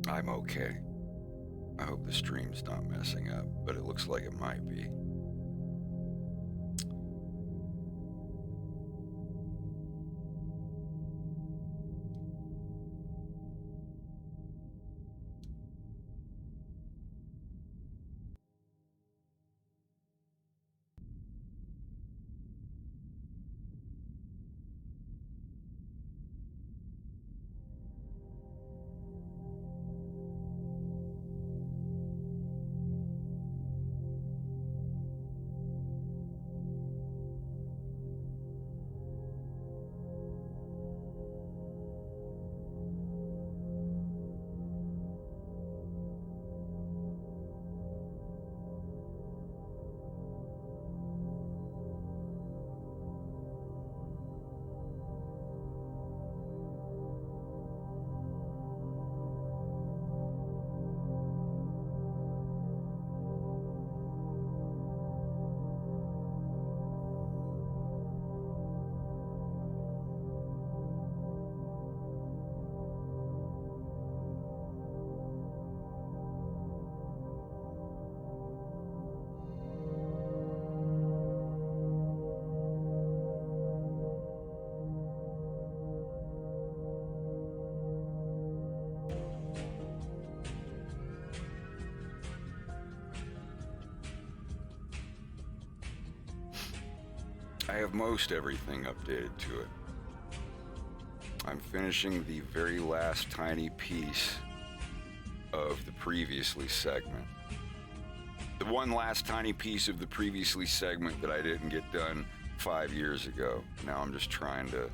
I'm okay. I hope the stream's not messing up, but it looks like it might be. I have most everything updated to it. I'm finishing the very last tiny piece of the previously segment. The one last tiny piece of the previously segment that I didn't get done 5 years ago. Now I'm just trying to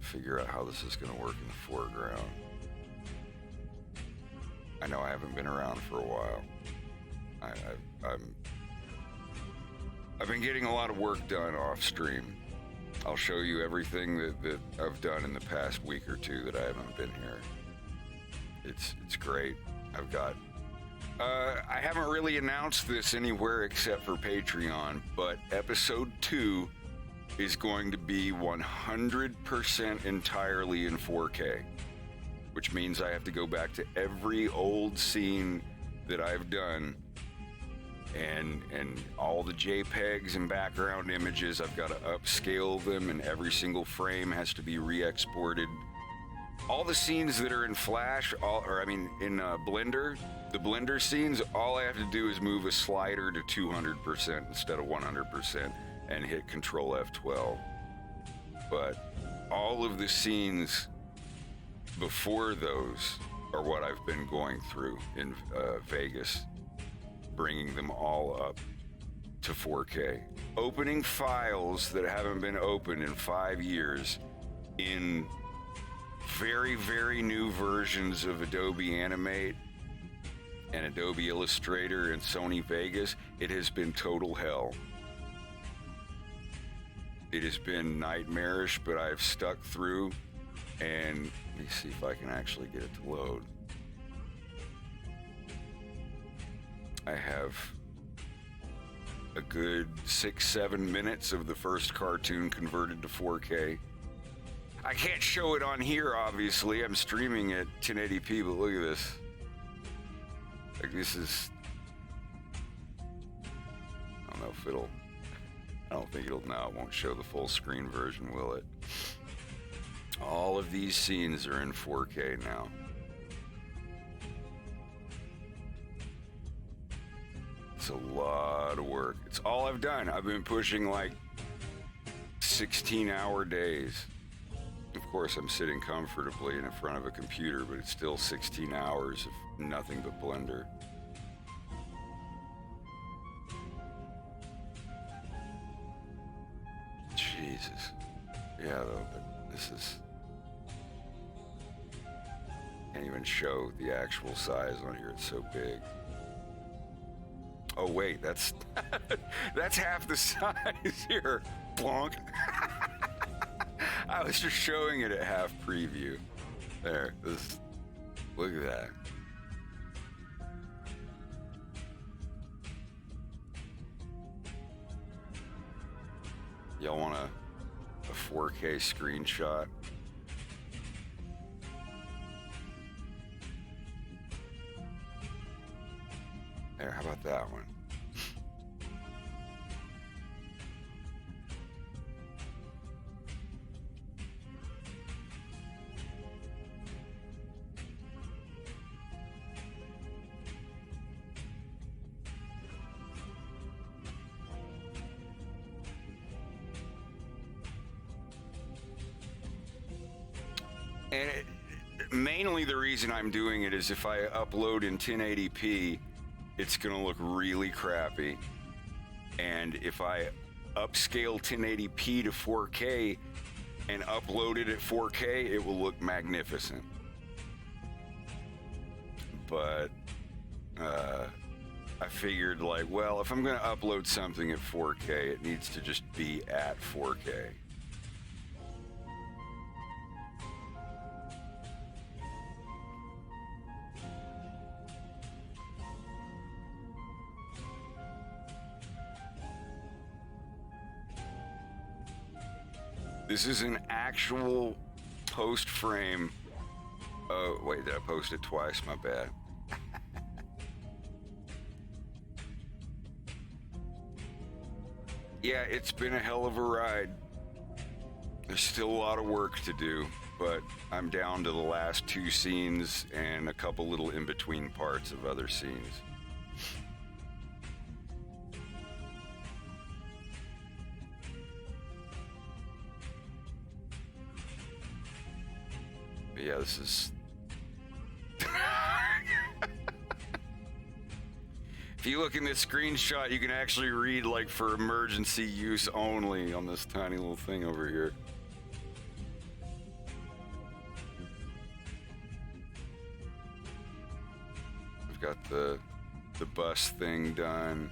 figure out how this is going to work in the foreground. I know I haven't been around for a while. I've been getting a lot of work done off stream. I'll show you everything that I've done in the past week or two that I haven't been here. It's great. I've got I haven't really announced this anywhere except for Patreon, but episode 2 is going to be 100% entirely in 4K, which means I have to go back to every old scene that I've done and all the JPEGs and background images. I've got to upscale them, and every single frame has to be re-exported. All the scenes that are in Flash, in Blender, the Blender scenes, all I have to do is move a slider to 200% instead of 100% and hit Control F12. But all of the scenes before those are what I've been going through in Vegas, bringing them all up to 4K. Opening files that haven't been opened in 5 years in very, very new versions of Adobe Animate and Adobe Illustrator and Sony Vegas. It has been total hell. It has been nightmarish, but I've stuck through, and let me see if I can actually get it to load. I have a good 6-7 minutes of the first cartoon converted to 4K. I can't show it on here, obviously. I'm streaming at 1080p, but look at this. Like, this is... I don't know if it'll... I don't think it'll... No, it won't show the full screen version, will it? All of these scenes are in 4K now. It's a lot of work. It's all I've done. I've been pushing like 16-hour days. Of course, I'm sitting comfortably in front of a computer, but it's still 16 hours of nothing but Blender. Jesus. Yeah, though, but this is... Can't even show the actual size on here. It's so big. Oh, wait, that's... that's half the size here. Plonk. I was just showing it at half preview. There, this, look at that. Y'all want a 4K screenshot? There, how about that one? And mainly the reason I'm doing it is if I upload in 1080p, it's going to look really crappy. And if I upscale 1080p to 4K and upload it at 4K, it will look magnificent. But I figured, like, well, if I'm going to upload something at 4K, it needs to just be at 4K. This is an actual post frame. Oh, wait, did I post it twice? My bad. Yeah, it's been a hell of a ride. There's still a lot of work to do, but I'm down to the last 2 scenes and a couple little in-between parts of other scenes. But yeah, this is... If you look in this screenshot, you can actually read, like, for emergency use only on this tiny little thing over here. I've got the bus thing done.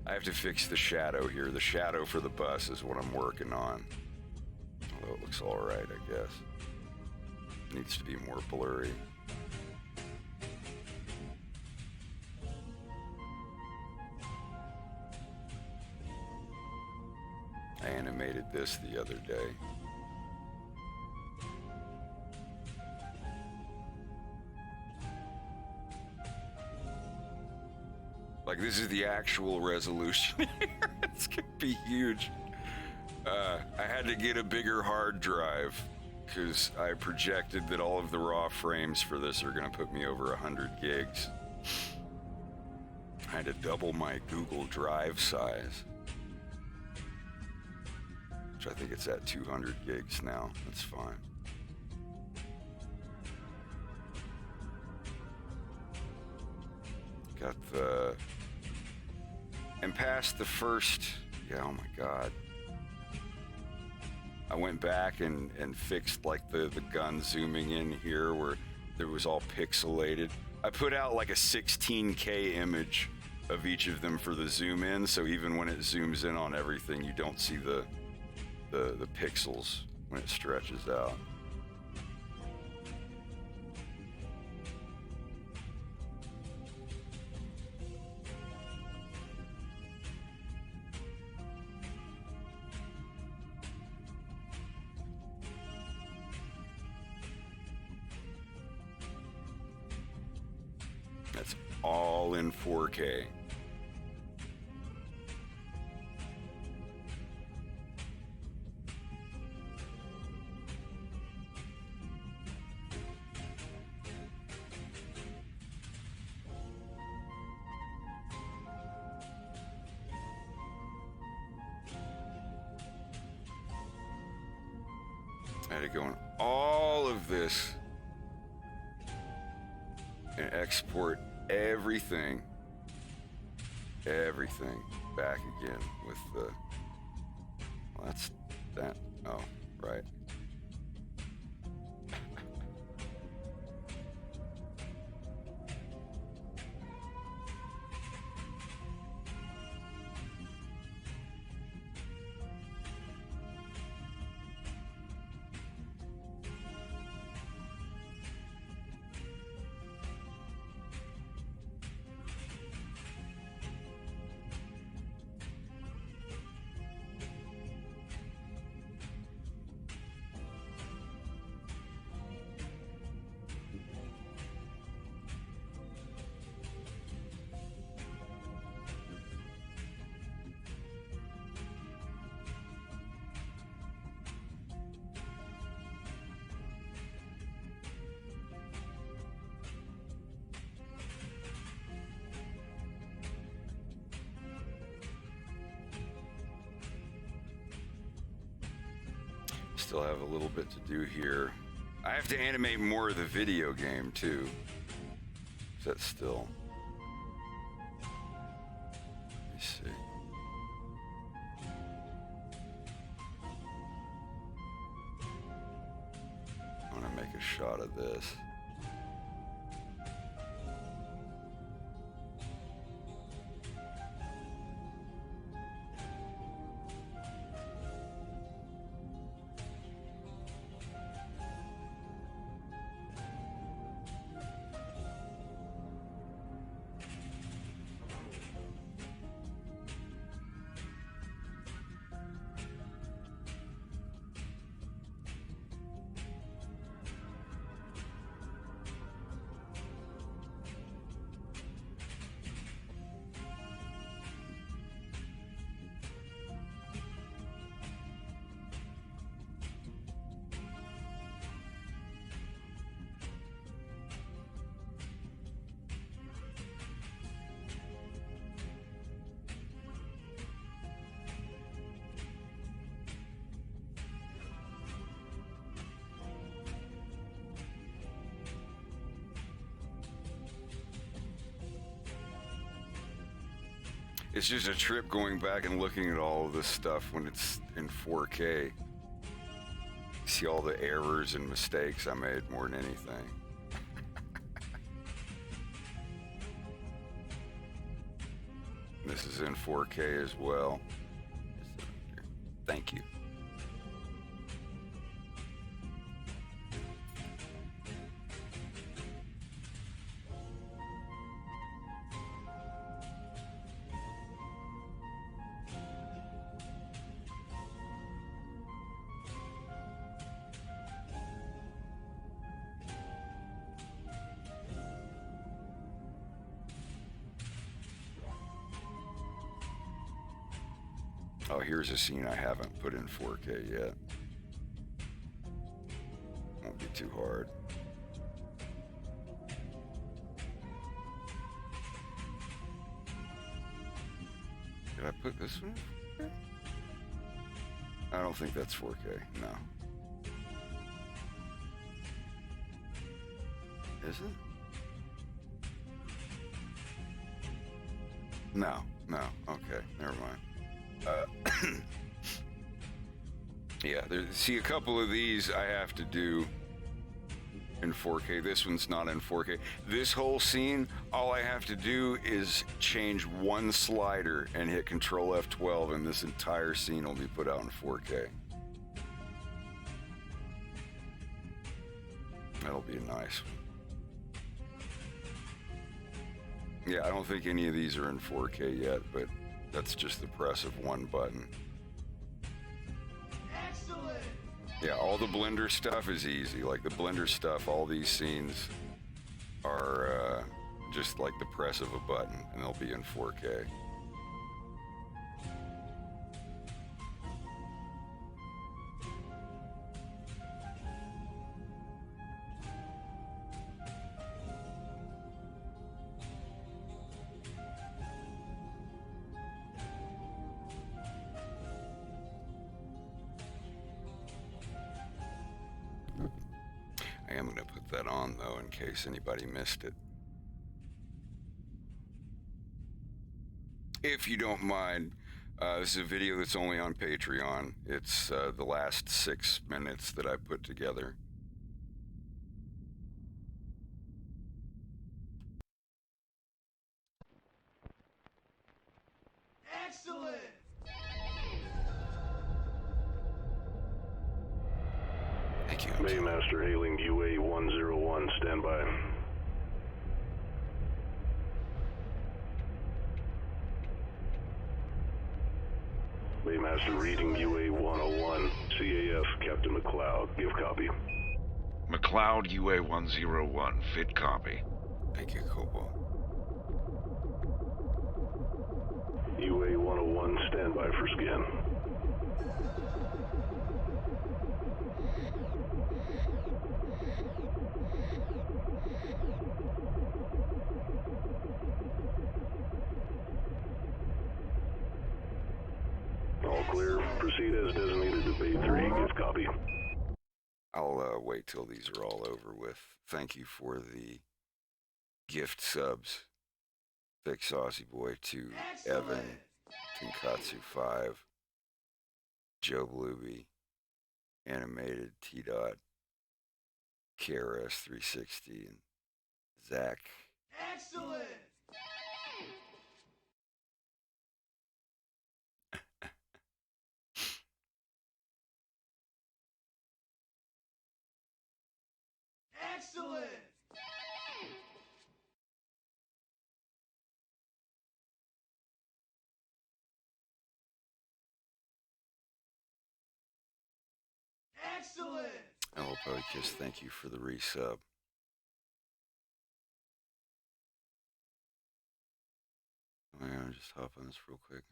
I have to fix the shadow here. The shadow for the bus is what I'm working on. Although it looks all right, I guess. Needs to be more blurry. I animated this the other day. Like, this is the actual resolution here. It's gonna be huge. I had to get a bigger hard drive because I projected that all of the raw frames for this are gonna put me over 100 gigs. I had to double my Google Drive size, which I think it's at 200 gigs now. That's fine. Got the... And past the first... Yeah, oh my God. I went back and fixed, like, the gun zooming in here where there was all pixelated. I put out like a 16K image of each of them for the zoom in, so even when it zooms in on everything, you don't see the pixels when it stretches out. That's all in 4K. I had to go in all of this and export everything back again with the, well, that's that, oh, right. Still have a little bit to do here. I have to animate more of the video game too. Is that still? Let me see. I want to make a shot of this. It's just a trip going back and looking at all of this stuff when it's in 4K. See all the errors and mistakes I made more than anything. This is in 4K as well. Thank you. Oh, here's a scene I haven't put in 4K yet. Won't be too hard. Did I put this one in 4K? I don't think that's 4K, no. Is it? No, okay, never mind. Yeah, see, a couple of these I have to do in 4K. This one's not in 4K. This whole scene, all I have to do is change one slider and hit Control F12, and this entire scene will be put out in 4K. That'll be a nice one. Yeah, I don't think any of these are in 4K yet, but that's just the press of one button. Excellent. Yeah, all the Blender stuff is easy. Like the Blender stuff, all these scenes are just like the press of a button, and they'll be in 4K. I am going to put that on, though, in case anybody missed it. If you don't mind, this is a video that's only on Patreon. It's the last 6 minutes that I put together. Excellent. Thank you. Maymaster hailing UA-101, standby. Maymaster reading UA-101, CAF, Captain McLeod, give copy. McLeod UA-101, fit copy. Thank you, Kobo. UA-101, standby for scan. All clear. Proceed as designated to Bay 3. Give copy. I'll wait till these are all over with. Thank you for the gift subs. Thick Saucy Boy to Evan, Tinkatsu 5, Joe Blueby, Animated T Dot, KRS 360, and Zach. Excellent! Excellent! Excellent! Elpo Kiss, thank you for the resub. Oh, yeah, I'll just hop on this real quick.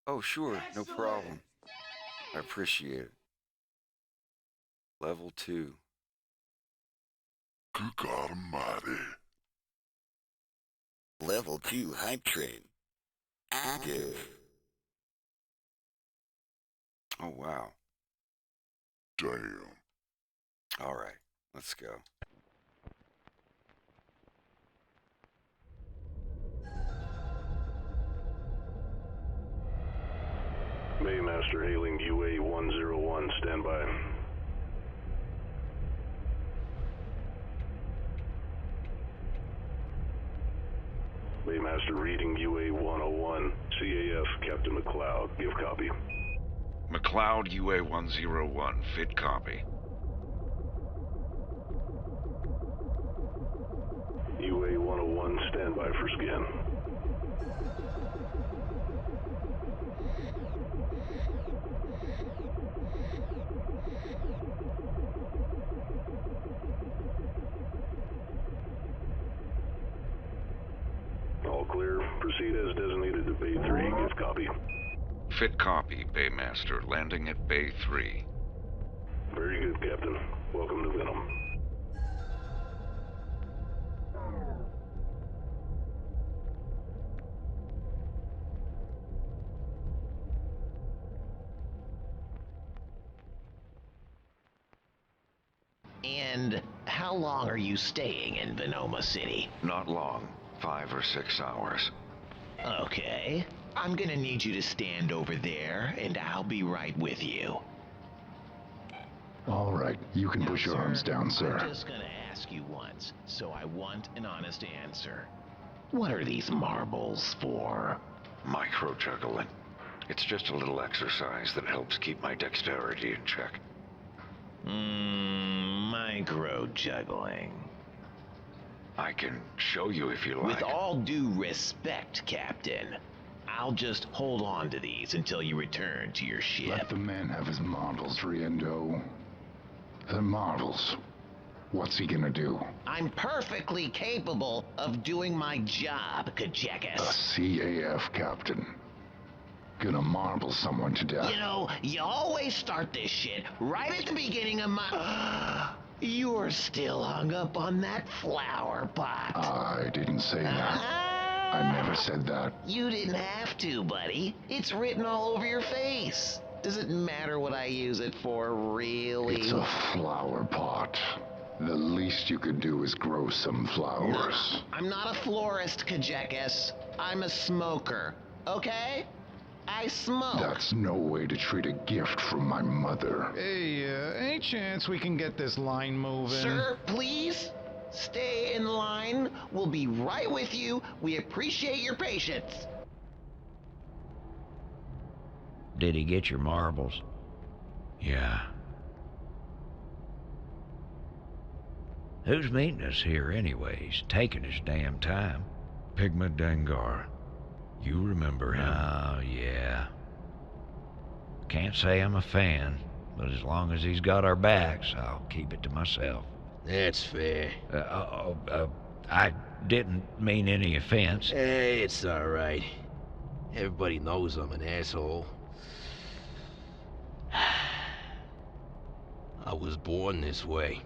Oh, sure, no problem. I appreciate it. Level 2. Good God Almighty. Level 2 hype train. Active. Oh, wow. Damn. All right, let's go. Baymaster hailing UA 101. Stand by. Baymaster reading UA 101. CAF Captain McLeod. Give copy. McLeod UA 101. Fit copy. UA 101. Stand by for scan. All clear. Proceed as designated to Bay 3. Give copy. Fit copy, Baymaster. Landing at Bay 3. Very good, Captain. Welcome to Venom. And how long are you staying in Venoma City? Not long. 5 or 6 hours. Okay. I'm gonna need you to stand over there, and I'll be right with you. All right, you can push your arms down, sir. I'm just gonna ask you once, so I want an honest answer. What are these marbles for? Micro-juggling. It's just a little exercise that helps keep my dexterity in check. Micro-juggling. I can show you if you like. With all due respect, Captain, I'll just hold on to these until you return to your ship. Let the man have his marbles, Riendo. The marbles. What's he gonna do? I'm perfectly capable of doing my job, A Kajekas. CAF captain. Gonna marble someone to death. You know, you always start this shit right at the beginning of my... You're still hung up on that flower pot. I didn't say that. I never said that. You didn't have to, buddy. It's written all over your face. Does it matter what I use it for, really? It's a flower pot. The least you could do is grow some flowers. I'm not a florist, Kajekas. I'm a smoker, okay? I smoke. That's no way to treat a gift from my mother. Hey, any chance we can get this line moving? Sir, please stay in line. We'll be right with you. We appreciate your patience. Did he get your marbles? Yeah. Who's meeting us here anyways? Taking his damn time. Pigma Dengar. You remember him? Oh, yeah. Can't say I'm a fan, but as long as he's got our backs, I'll keep it to myself. That's fair. I didn't mean any offense. Hey, it's alright. Everybody knows I'm an asshole. I was born this way.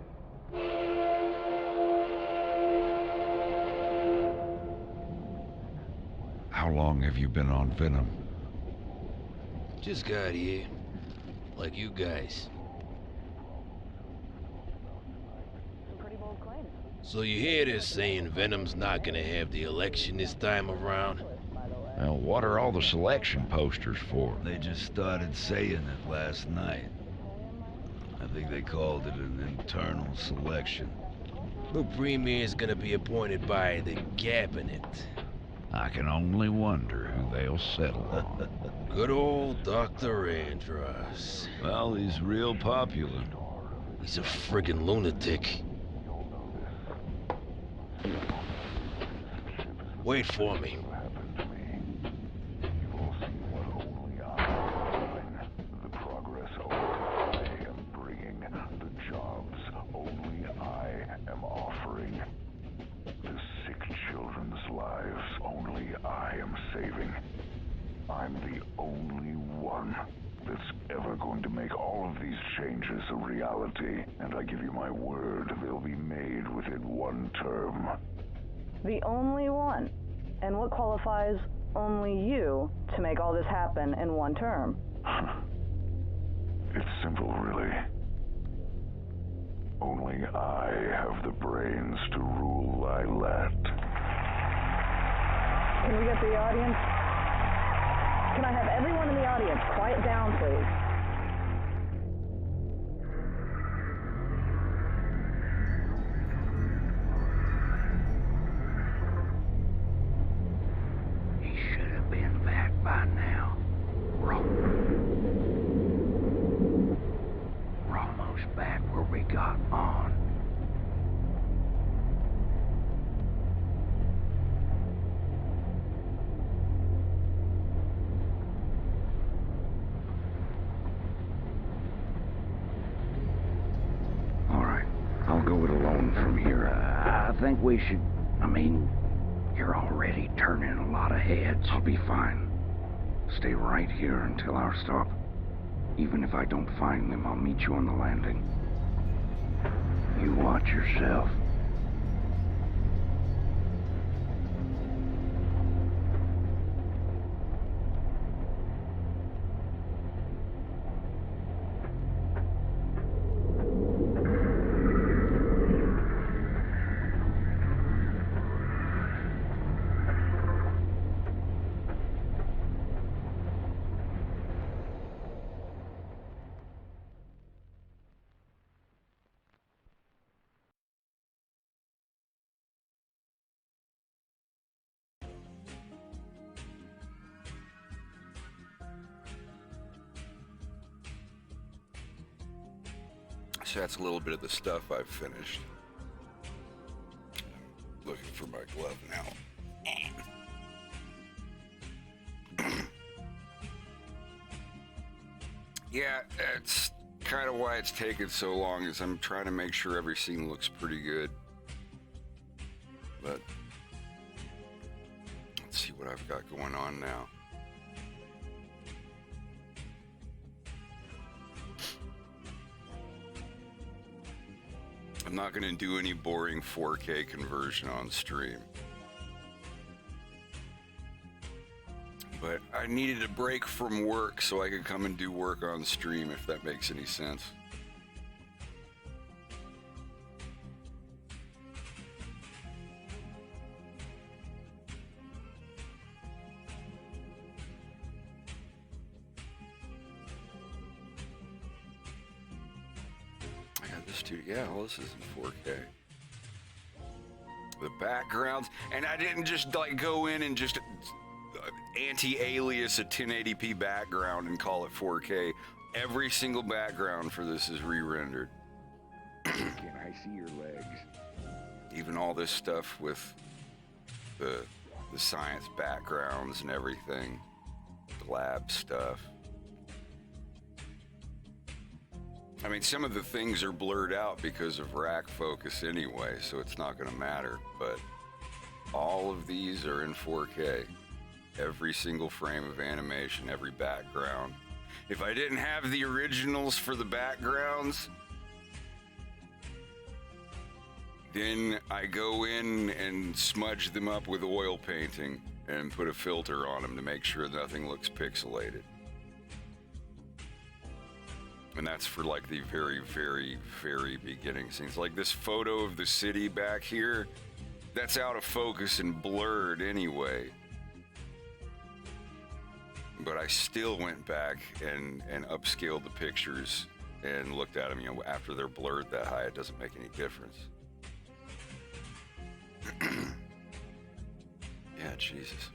How long have you been on Venom? Just got here. Like you guys. Pretty bold claim. So you hear this saying Venom's not gonna have the election this time around? Well, what are all the selection posters for? They just started saying it last night. I think they called it an internal selection. The premier's gonna be appointed by the cabinet. I can only wonder who they'll settle on. Good old Dr. Andros. Well, he's real popular. He's a friggin' lunatic. Wait for me. The progress only I am bringing. The jobs only I am offering. The sick children's lives only I am saving. I'm the only one that's ever going to make all of these changes a reality. And I give you my word, they'll be made within one term. The only one. And what qualifies only you to make all this happen in one term? It's simple, really. Only I have the brains to rule Lilat. Can we get the audience? Can I have everyone in the audience quiet down, please? He should have been back by now. We're almost back where we got on. All right, I'll go it alone from here. I think we should. You're already turning a lot of heads. I'll be fine. Stay right here until our stop. Even if I don't find them, I'll meet you on the landing. You watch yourself. So that's a little bit of the stuff I've finished. Looking for my glove now. Yeah, that's kind of why it's taken so long, is I'm trying to make sure every scene looks pretty good. But let's see what I've got going on now. I'm not going to do any boring 4K conversion on stream. But I needed a break from work so I could come and do work on stream, if that makes any sense. I got this too. Yeah, all this is in 4K. The backgrounds, and I didn't just like go in and just anti-alias a 1080p background and call it 4K. Every single background for this is re-rendered. Can I see your legs? Even all this stuff with the science backgrounds and everything, the lab stuff. I mean, some of the things are blurred out because of rack focus anyway, so it's not going to matter, but all of these are in 4K. Every single frame of animation, every background. If I didn't have the originals for the backgrounds, then I go in and smudge them up with oil painting and put a filter on them to make sure nothing looks pixelated. And that's for like the very, very, very beginning scenes. Like this photo of the city back here, that's out of focus and blurred anyway. But I still went back and upscaled the pictures and looked at them. You know, after they're blurred that high, it doesn't make any difference. Yeah, Jesus.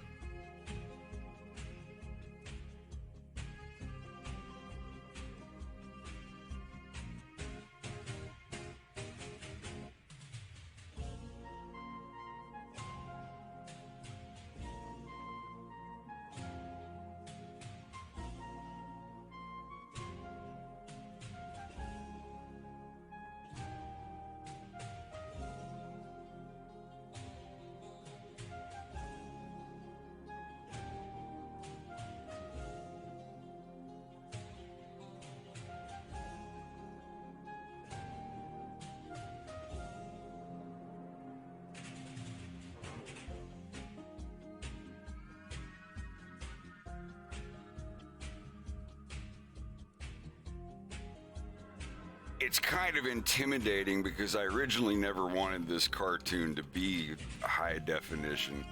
It's kind of intimidating because I originally never wanted this cartoon to be high definition,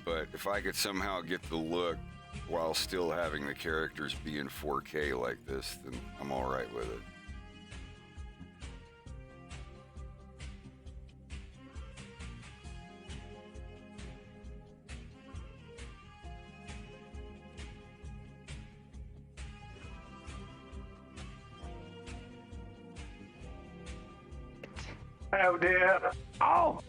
but if I could somehow get the look while still having the characters be in 4K like this, then I'm all right with it. Oh dear. Oh!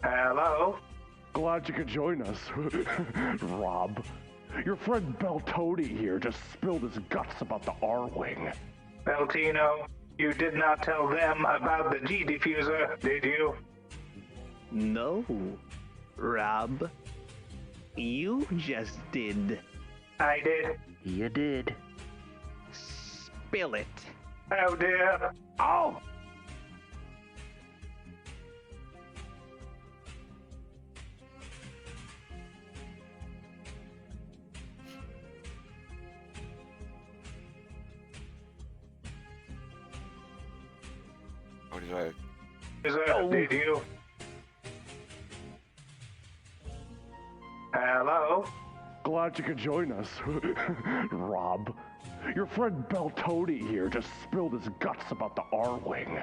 Hello? Glad you could join us, Rob. Your friend Beltodi here just spilled his guts about the R-Wing. Beltino, you did not tell them about the G-diffuser, did you? No, Rob. You just did. I did. You did. Spill it. Oh dear. Oh! What did I... Did you? Hello? Glad you could join us, Rob. Your friend Beltodi here just spilled his guts about the R-Wing.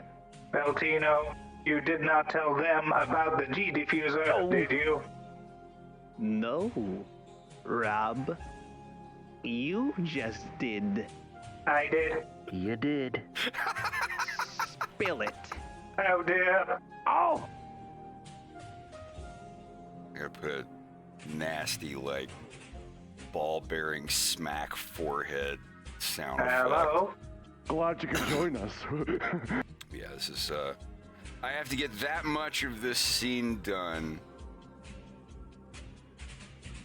Beltino, you did not tell them about the G-diffuser, did you? No, Rob. You just did. I did. You did. Spill it. Oh dear. Oh! I gotta put a nasty, like, ball-bearing smack forehead sound effect. Hello? Glad you could join us. Yeah, this is, I have to get that much of this scene done.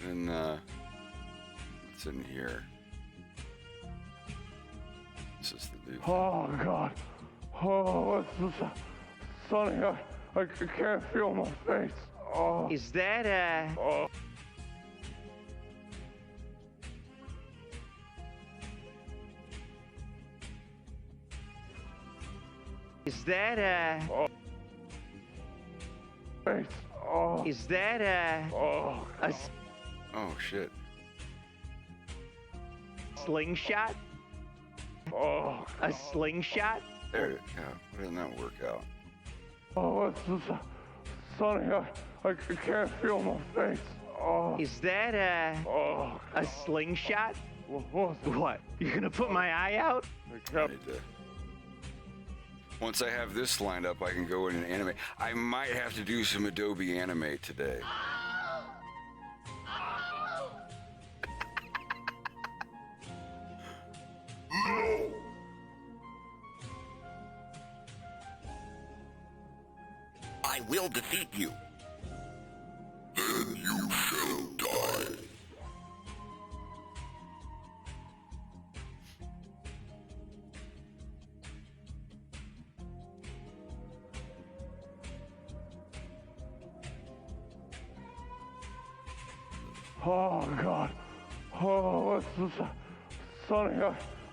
And, what's in here? This is the new thing. Oh, God. Oh, it's Sonny, I can't feel my face. Oh. Is that, Oh. Is that, Oh. face. Oh. Is that Oh. a Oh, shit. slingshot? Oh. A slingshot? There, yeah, why didn't that work out? Oh, it's Sonny, I can't feel my face. Oh. Is that a slingshot? What? You're gonna put my eye out? Once I have this lined up, I can go in and animate. I might have to do some Adobe Animate today. I will defeat you. Then you shall die. Oh, God. Oh, it's Sonny,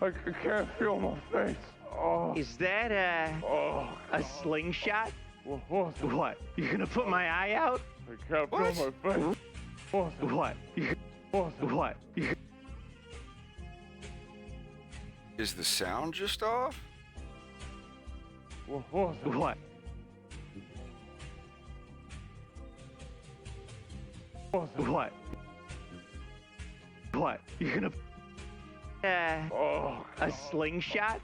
I can't feel my face. Oh. Is that a slingshot? What? You're gonna put my eye out? I can't feel my face. What? What? Is the sound just off? What? What? What? What? You're gonna a slingshot?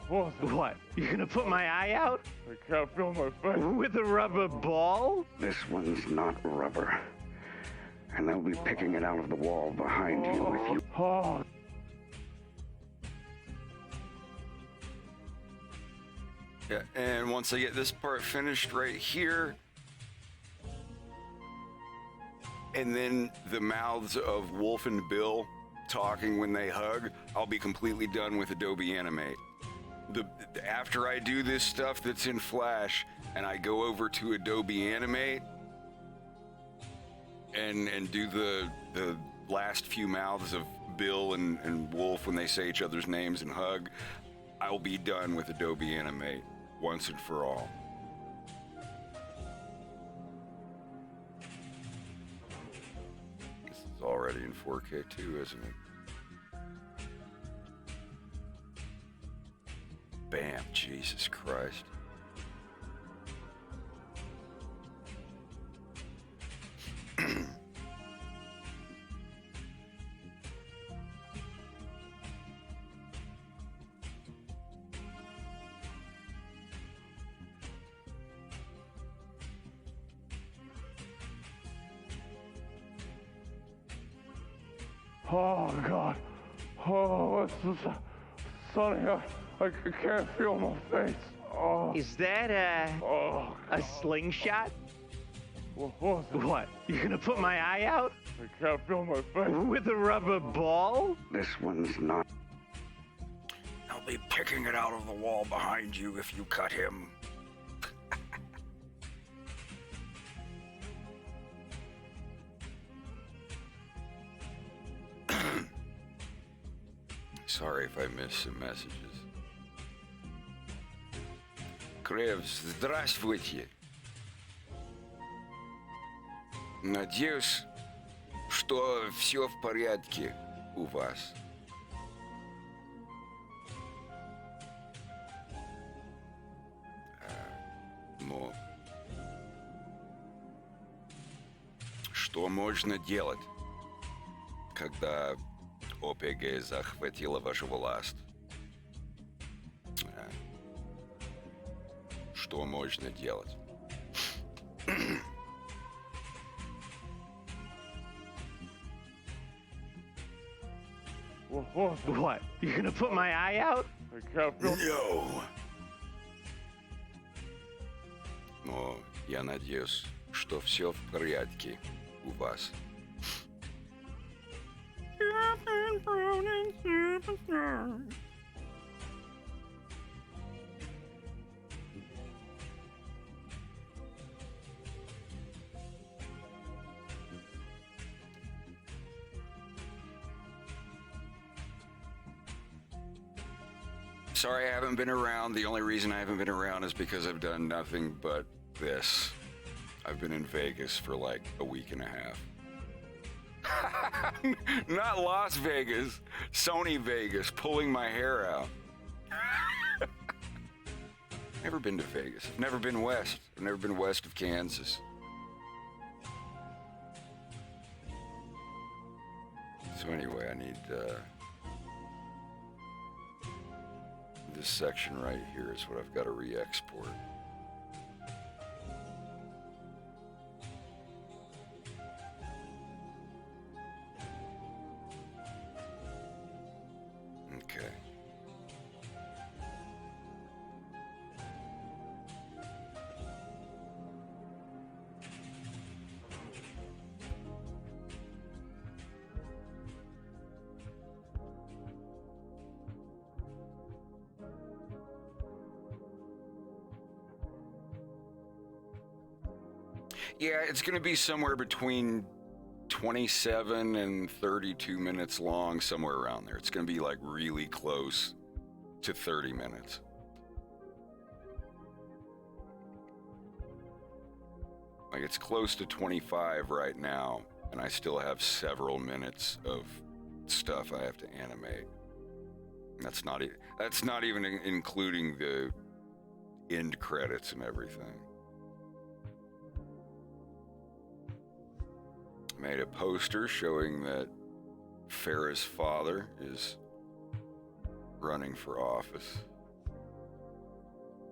What? You're gonna put my eye out? I can't feel my face. With a rubber ball? This one's not rubber. And they'll be picking it out of the wall behind you if you... Oh. Yeah, and once I get this part finished right here, and then the mouths of Wolf and Bill talking when they hug, I'll be completely done with Adobe Animate. After I do this stuff that's in Flash, and I go over to Adobe Animate and do the last few mouths of Bill and Wolf when they say each other's names and hug, I'll be done with Adobe Animate once and for all. This is already in 4K too, isn't it? Bam, Jesus Christ. Oh, God. Oh, it's Sonny, I can't feel my face. Oh. Is that a slingshot? What? You're gonna put my eye out? I can't feel my face. With a rubber ball? This one's not... I'll be picking it out of the wall behind you if you cut him. Sorry if I missed some messages. Кревс, здравствуйте. Надеюсь, что все в порядке у вас. Но что можно делать, когда ОПГ захватила вашу власть? Что можно делать? What? You're gonna put my eye out? I can't feel... No. Но я надеюсь, что все в порядке у вас. Sorry I haven't been around. The only reason I haven't been around is because I've done nothing but this. I've been in Vegas for like a week and a half. Not Las Vegas, Sony Vegas, pulling my hair out. Never been to Vegas. I've never been west. I've never been west of Kansas. So anyway, I need this section right here is what I've got to re-export. Okay. Yeah, it's going to be somewhere between 27 and 32 minutes long, somewhere around there. It's going to be like really close to 30 minutes. Like it's close to 25 right now, and I still have several minutes of stuff I have to animate. And that's not even including the end credits and everything. Made a poster showing that Farrah's father is running for office.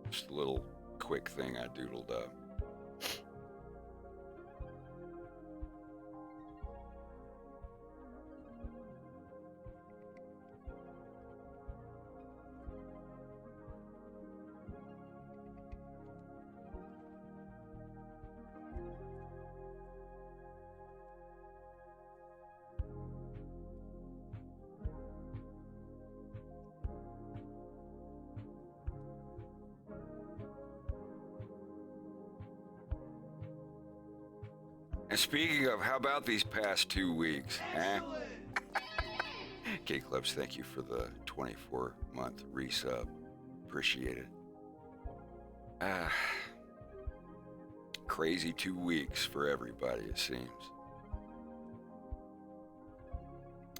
Just a little quick thing I doodled up. And speaking of, how about these past 2 weeks? K-Clubs, thank you for the 24-month resub. Appreciate it. Crazy 2 weeks for everybody, it seems.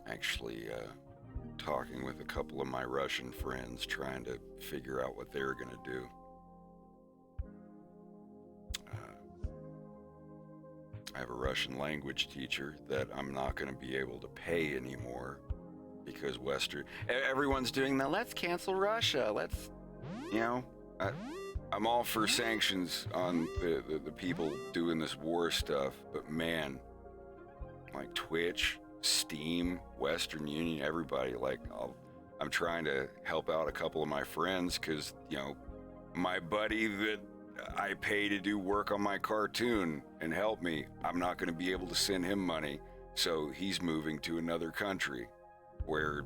Actually, talking with a couple of my Russian friends, trying to figure out what they're going to do. I have a Russian language teacher that I'm not going to be able to pay anymore because everyone's doing that. Let's cancel Russia. Let's, I'm all for sanctions on the people doing this war stuff, but man, like Twitch, Steam, Western Union, everybody, I'm trying to help out a couple of my friends because, my buddy that I pay to do work on my cartoon and help me, I'm not going to be able to send him money, so he's moving to another country where,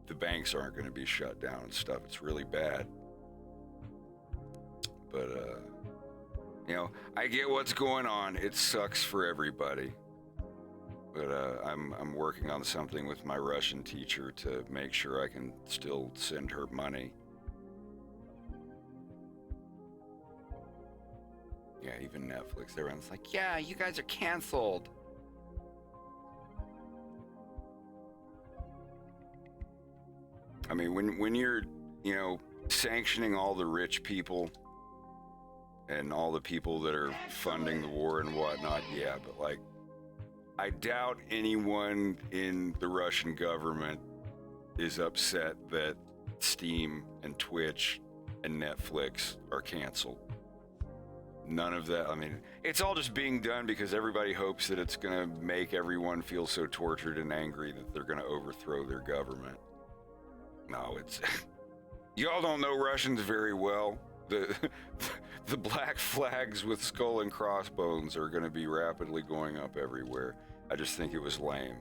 the banks aren't going to be shut down and stuff. It's really bad. But, I get what's going on. It sucks for everybody. But I'm working on something with my Russian teacher to make sure I can still send her money. Yeah, even Netflix, everyone's like, yeah, you guys are canceled. I mean, when you're, sanctioning all the rich people and all the people that are funding the war and whatnot, yeah, but I doubt anyone in the Russian government is upset that Steam and Twitch and Netflix are canceled. None of that. I mean, it's all just being done because everybody hopes that it's going to make everyone feel so tortured and angry that they're going to overthrow their government. No, it's... Y'all don't know Russians very well. The black flags with skull and crossbones are going to be rapidly going up everywhere. I just think it was lame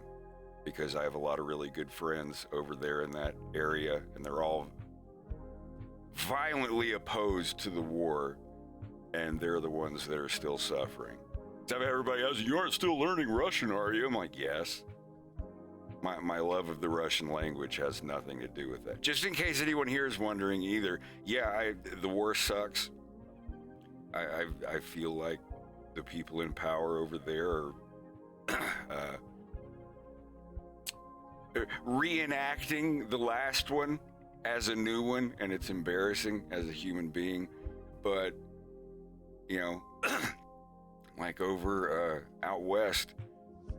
because I have a lot of really good friends over there in that area, and they're all violently opposed to the war, and they're the ones that are still suffering. So everybody else, you aren't still learning Russian, are you? I'm like, yes. My love of the Russian language has nothing to do with that. Just in case anyone here is wondering either, yeah, the war sucks. I feel like the people in power over there are reenacting the last one as a new one, and it's embarrassing as a human being. But, you know, like over out west,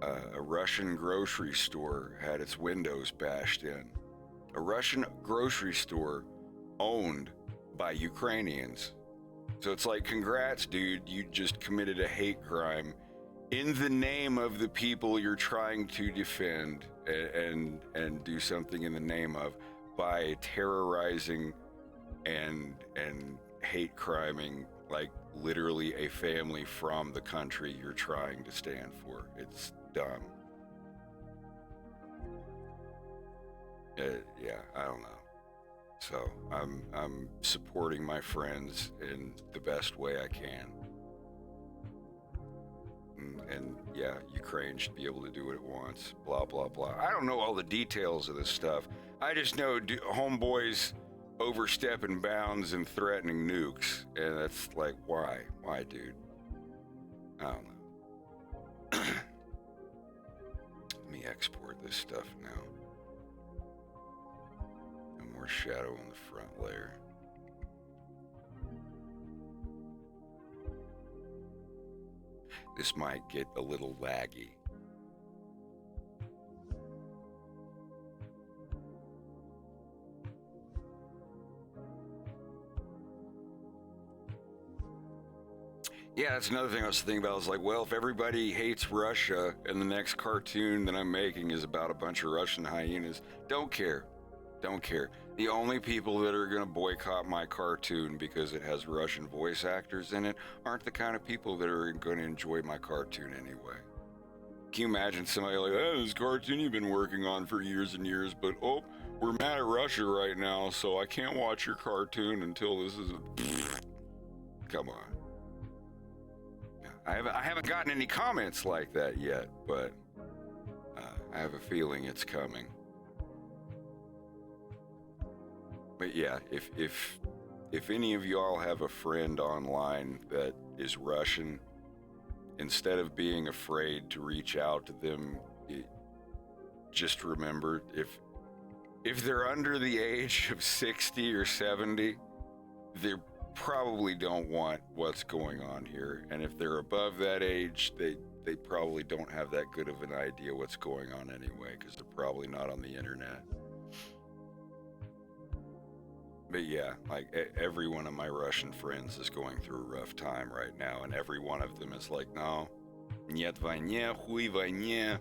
a Russian grocery store had its windows bashed in. A Russian grocery store owned by Ukrainians. So it's like, congrats, dude, you just committed a hate crime in the name of the people you're trying to defend and do something in the name of by terrorizing and hate criming, like, literally a family from the country you're trying to stand for. It's dumb. Yeah, I don't know. So I'm supporting my friends in the best way I can. And yeah, Ukraine should be able to do what it wants. Blah, blah, blah. I don't know all the details of this stuff. I just know homeboys overstepping bounds and threatening nukes. And that's like, why? Why, dude? I don't know. Let me export this stuff now. And more shadow on the front layer. This might get a little laggy. Yeah, that's another thing I was thinking about. I was like, well, if everybody hates Russia and the next cartoon that I'm making is about a bunch of Russian hyenas, don't care. Don't care. The only people that are going to boycott my cartoon because it has Russian voice actors in it aren't the kind of people that are going to enjoy my cartoon anyway. Can you imagine somebody like, oh, this cartoon you've been working on for years and years, but oh, we're mad at Russia right now, so I can't watch your cartoon until this is a... Come on. I haven't gotten any comments like that yet, but I have a feeling it's coming. But yeah, if any of y'all have a friend online that is Russian, instead of being afraid to reach out to them, just remember, if they're under the age of 60 or 70, they probably don't want what's going on here. And if they're above that age, they probably don't have that good of an idea what's going on anyway, because they're probably not on the internet. But yeah, like every one of my Russian friends is going through a rough time right now, and every one of them is like, no, нет войне, хуй войне.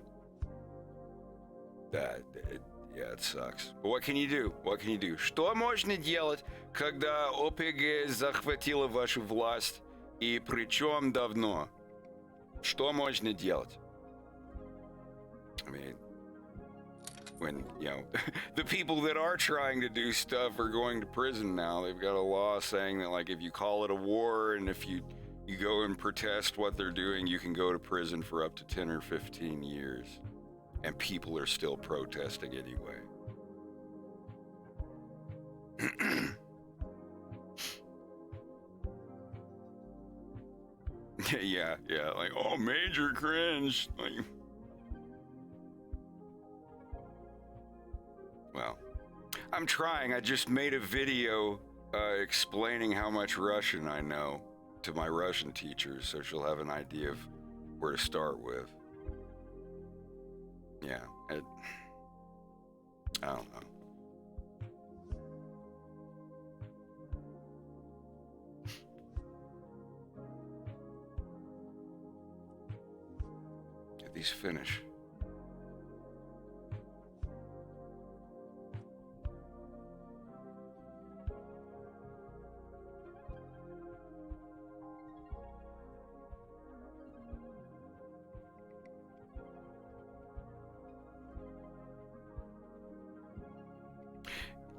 Yeah, it sucks. But what can you do? What can you do? Что можно делать, когда ОПГ захватила вашу власть, и причем давно? Что можно делать? I mean, when, you know, the people that are trying to do stuff are going to prison now. They've got a law saying that, like, if you call it a war and if you go and protest what they're doing, you can go to prison for up to 10 or 15 years. And people are still protesting anyway. yeah, like, oh, major cringe. Like, well, I'm trying. I just made a video explaining how much Russian I know to my Russian teachers, so she'll have an idea of where to start with. Yeah, I don't know. Get these finished.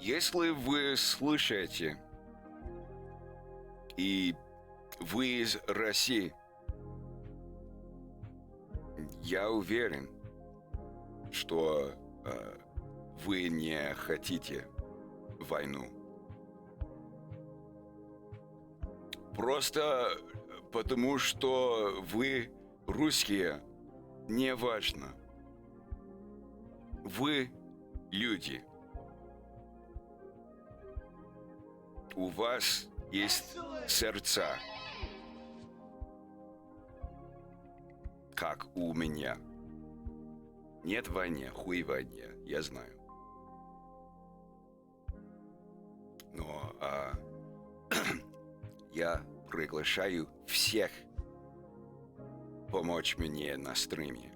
Если вы слушаете, и вы из России, я уверен, что вы не хотите войну. Просто Потому что вы русские, не важно. Вы люди. У вас есть сердца. Как у меня. Нет в войне, хуй в войне, я знаю. Но я приглашаю всех помочь мне на стриме.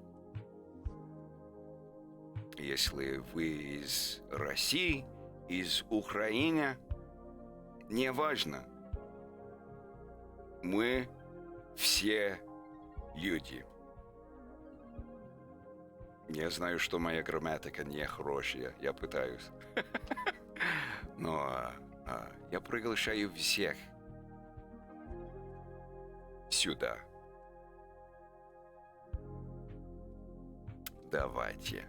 Если вы из России, из Украины, неважно. Мы все люди. Я знаю, что моя грамматика не хорошая, я пытаюсь. Но я приглашаю всех сюда. Давайте.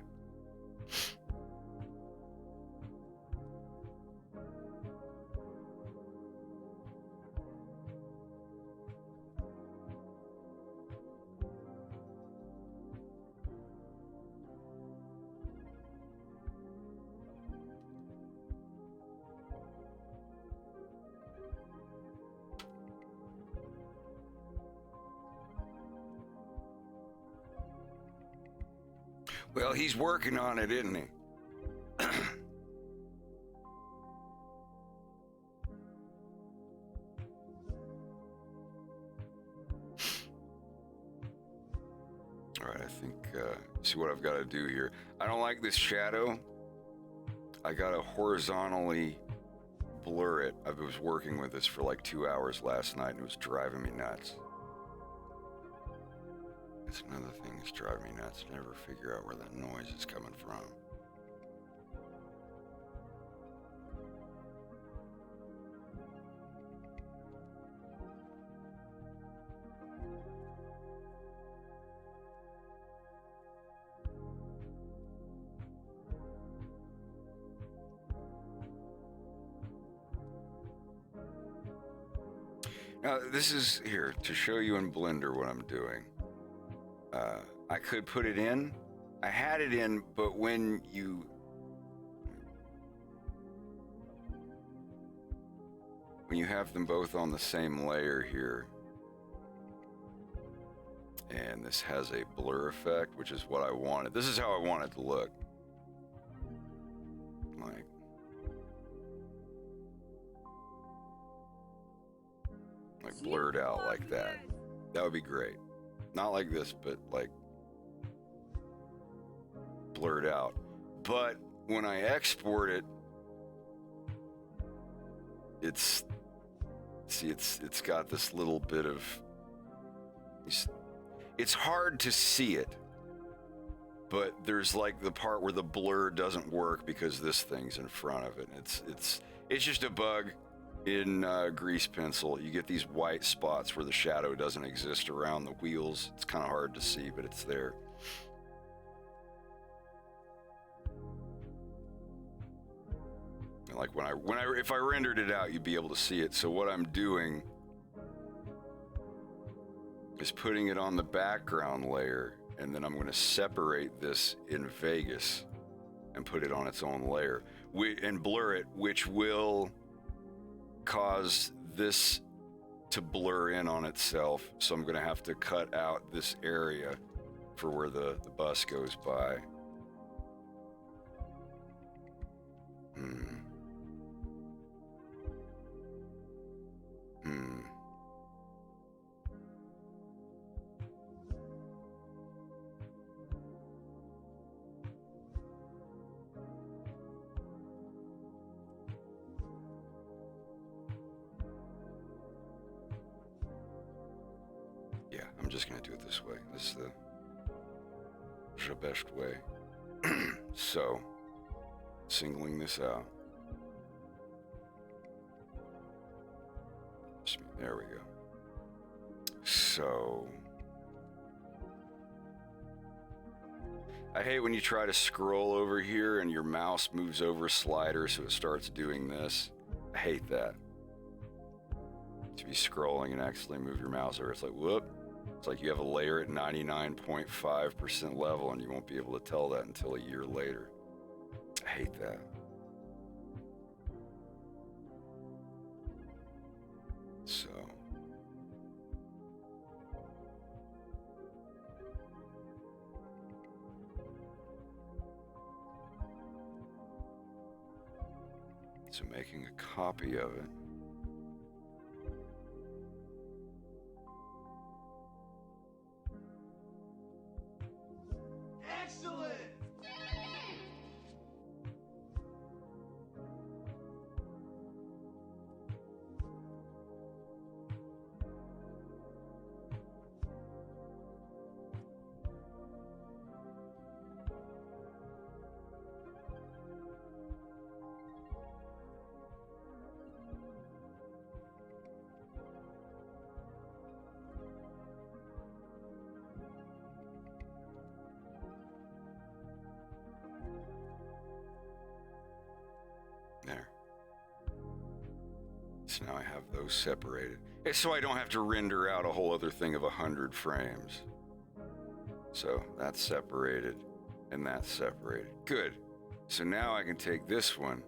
Well, he's working on it, isn't he? All right, I think, see what I've got to do here. I don't like this shadow. I got to horizontally blur it. I was working with this for like 2 hours last night and it was driving me nuts. That's another thing that's driving me nuts. Never figure out where that noise is coming from. Now, this is here to show you in Blender what I'm doing. I could put it in. I had it in, but when you have them both on the same layer here, and this has a blur effect, which is what I wanted. This is how I want it to look. Like blurred out like that. That would be great. Not like this, but like blurred out. But when I export it, it's got this little bit of, it's hard to see it, but there's like the part where the blur doesn't work because this thing's in front of it. It's just a bug in grease pencil. You get these white spots where the shadow doesn't exist around the wheels. It's kind of hard to see, but it's there. And like if I rendered it out, you'd be able to see it. So what I'm doing is putting it on the background layer, and then I'm going to separate this in Vegas and put it on its own layer and blur it, which will cause this to blur in on itself. So I'm going to have to cut out this area for where the bus goes by. Yeah, I'm just going to do it this way. This is the best way. So, singling this out. There we go. So, I hate when you try to scroll over here and your mouse moves over a slider so it starts doing this. I hate that. To be scrolling and accidentally move your mouse over, it's like, whoop. It's like you have a layer at 99.5% level and you won't be able to tell that until a year later. I hate that. So. So making a copy of it. Excellent! There. So now I have those separated. It's so I don't have to render out a whole other thing of 100 frames. So that's separated and that's separated. Good. So now I can take this one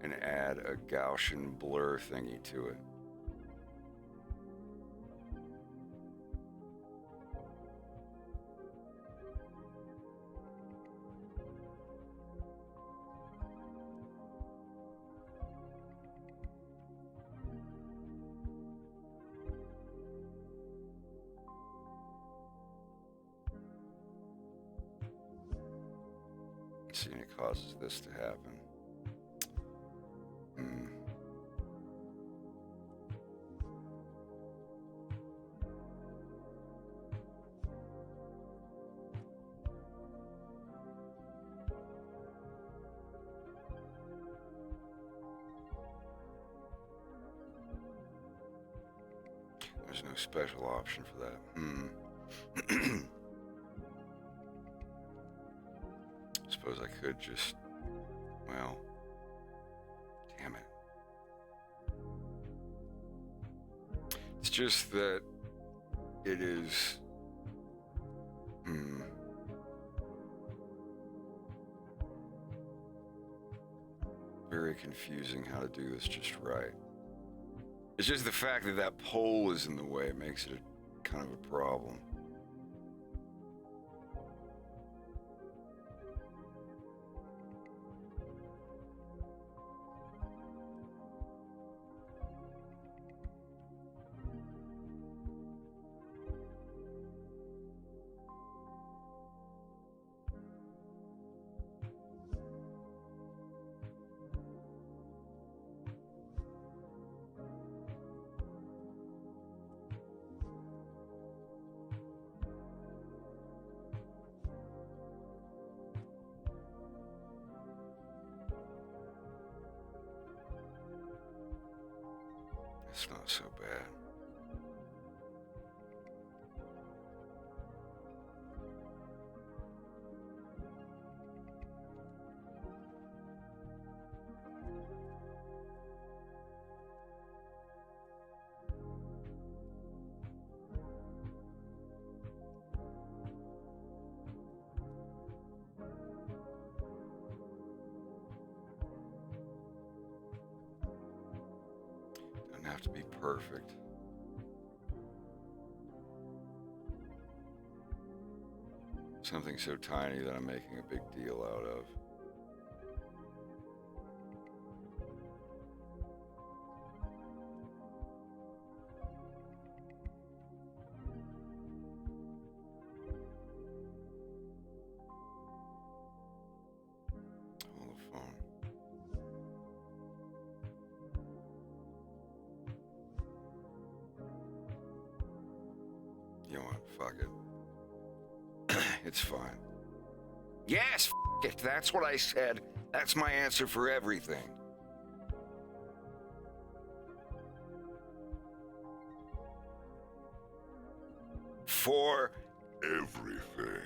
and add a Gaussian blur thingy to it. See, and it causes this to happen. There's no special option for that. Suppose I could just, well, damn it. It's just that it is, very confusing how to do this just right. It's just the fact that that pole is in the way makes it a, kind of a problem. It's not so bad. Doesn't have to be perfect. Something so tiny that I'm making a big deal out of. Hold the phone. You know what? Fuck it. It's fine. Yes, f it. That's what I said. That's my answer for everything. For everything.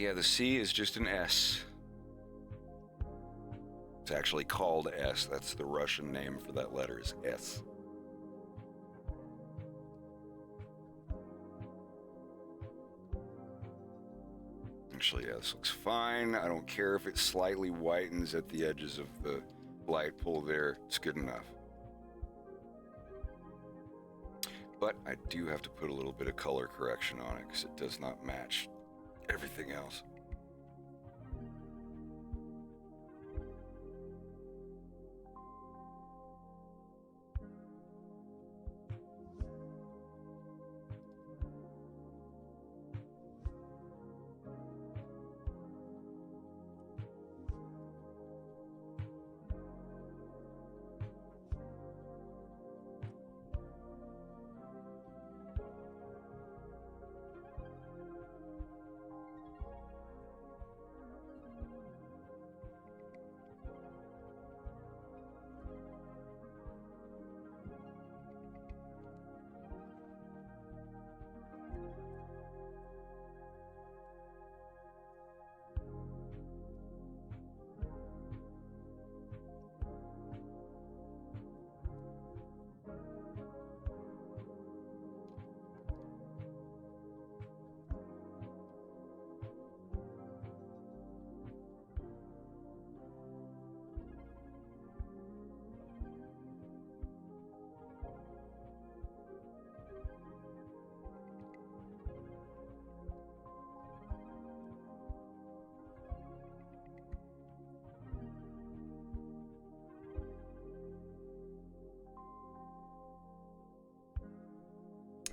Yeah, the C is just an S. It's actually called S. That's the Russian name for that letter, is S. Actually, yeah, this looks fine. I don't care if it slightly whitens at the edges of the light pole there. It's good enough. But I do have to put a little bit of color correction on it because it does not match everything else.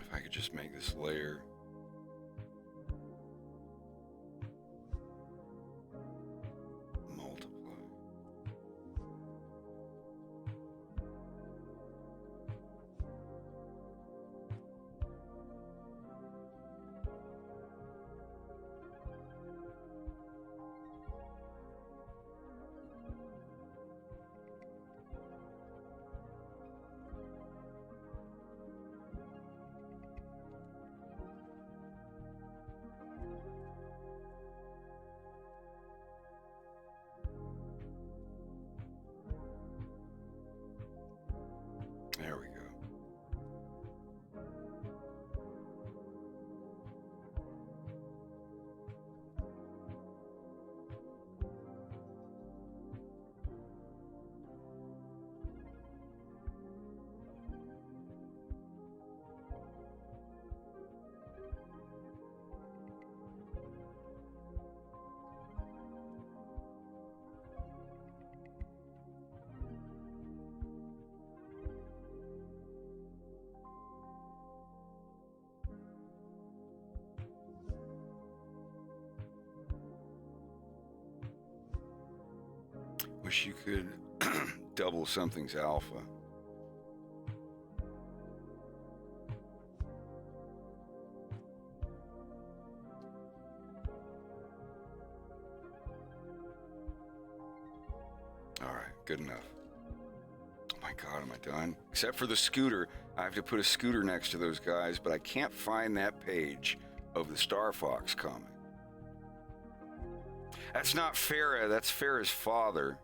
If I could just make this layer multiply. There we go. Wish you could double something's alpha. All right, good enough. Oh my God, am I done? Except for the scooter. I have to put a scooter next to those guys, but I can't find that page of the Star Fox comic. That's not Farah, that's Farah's father.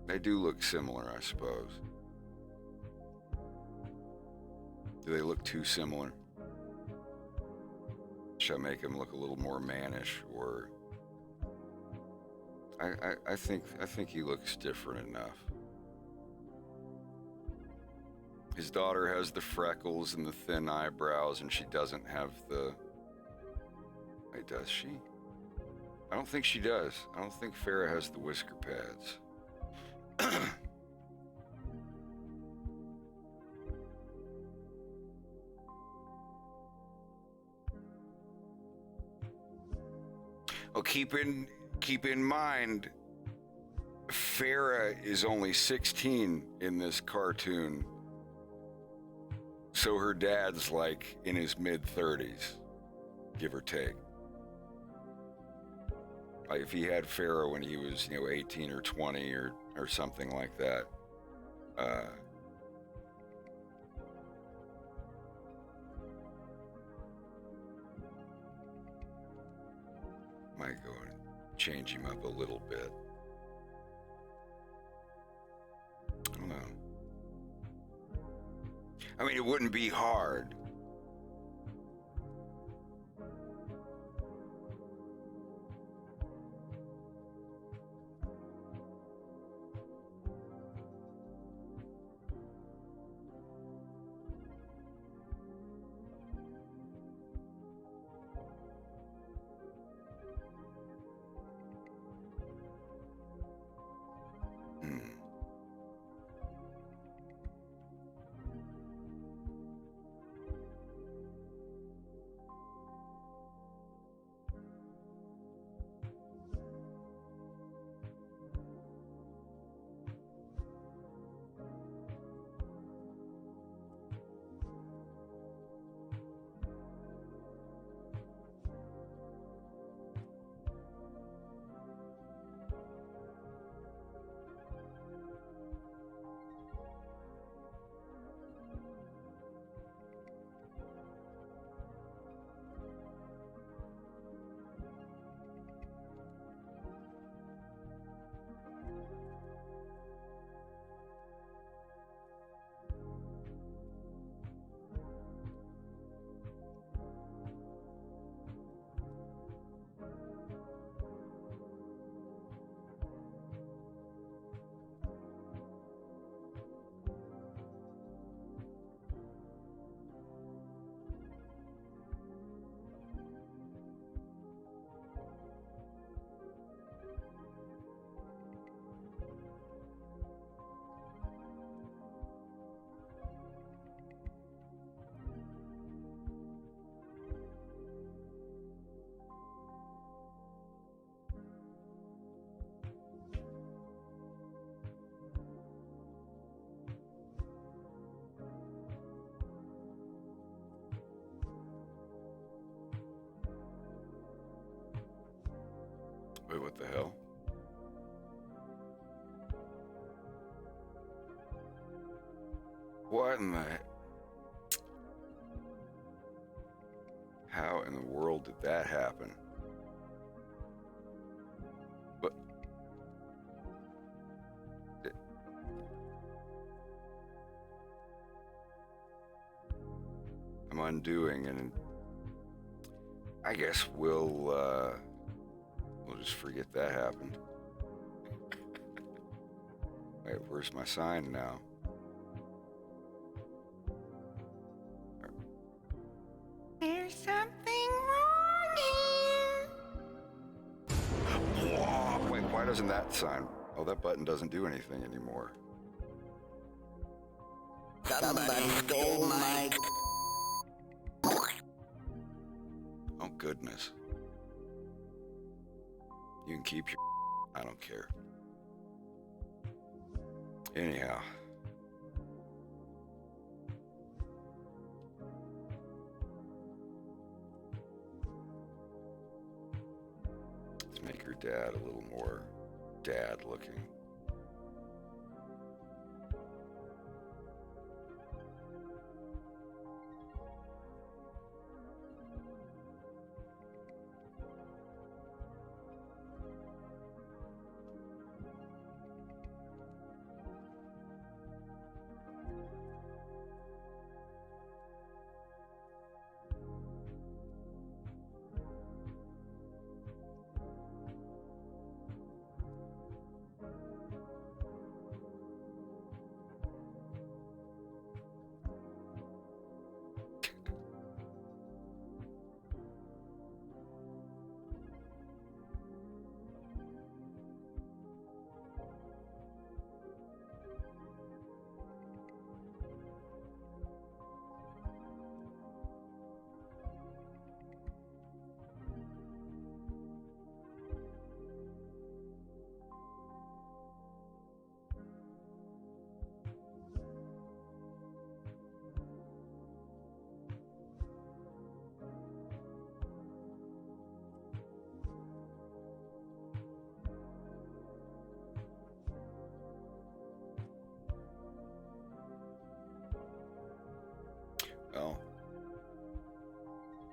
They do look similar, I suppose. Do they look too similar? Should I make him look a little more mannish, or I think he looks different enough. His daughter has the freckles and the thin eyebrows, and she doesn't have the... Wait, does she? I don't think she does. I don't think Farah has the whisker pads. Oh, keep in mind, Farah is only 16 in this cartoon, so her dad's like in his mid-30s, give or take. Like if he had Farah when he was, 18 or 20 or something like that. Might go and change him up a little bit. I don't know. I mean, it wouldn't be hard. Wait, what the hell? What in the... How in the world did that happen? But... I'm undoing, and I guess we'll just forget that happened. Wait, where's my sign now? There's something wrong here. Wait, why doesn't that sign? Oh, that button doesn't do anything anymore. Somebody stole my... Oh, goodness. You can keep your... I don't care. Anyhow. Let's make her dad a little more dad looking.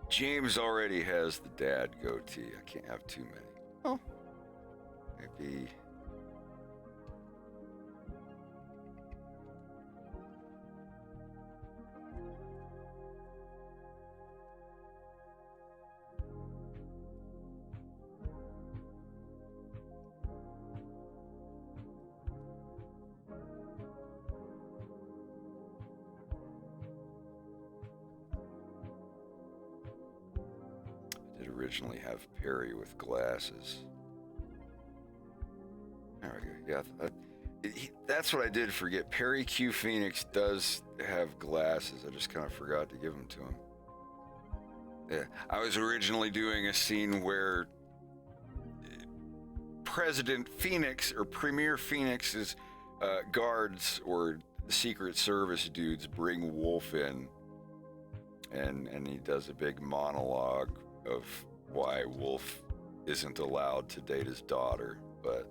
James already has the dad goatee. I can't have too many. Oh. Maybe. Originally have Perry with glasses. There we go. Yeah, that's what I did forget. Perry Q Phoenix does have glasses. I just kind of forgot to give them to him. Yeah, I was originally doing a scene where President Phoenix or Premier Phoenix's guards or Secret Service dudes bring Wolf in, and he does a big monologue of why Wolf isn't allowed to date his daughter, but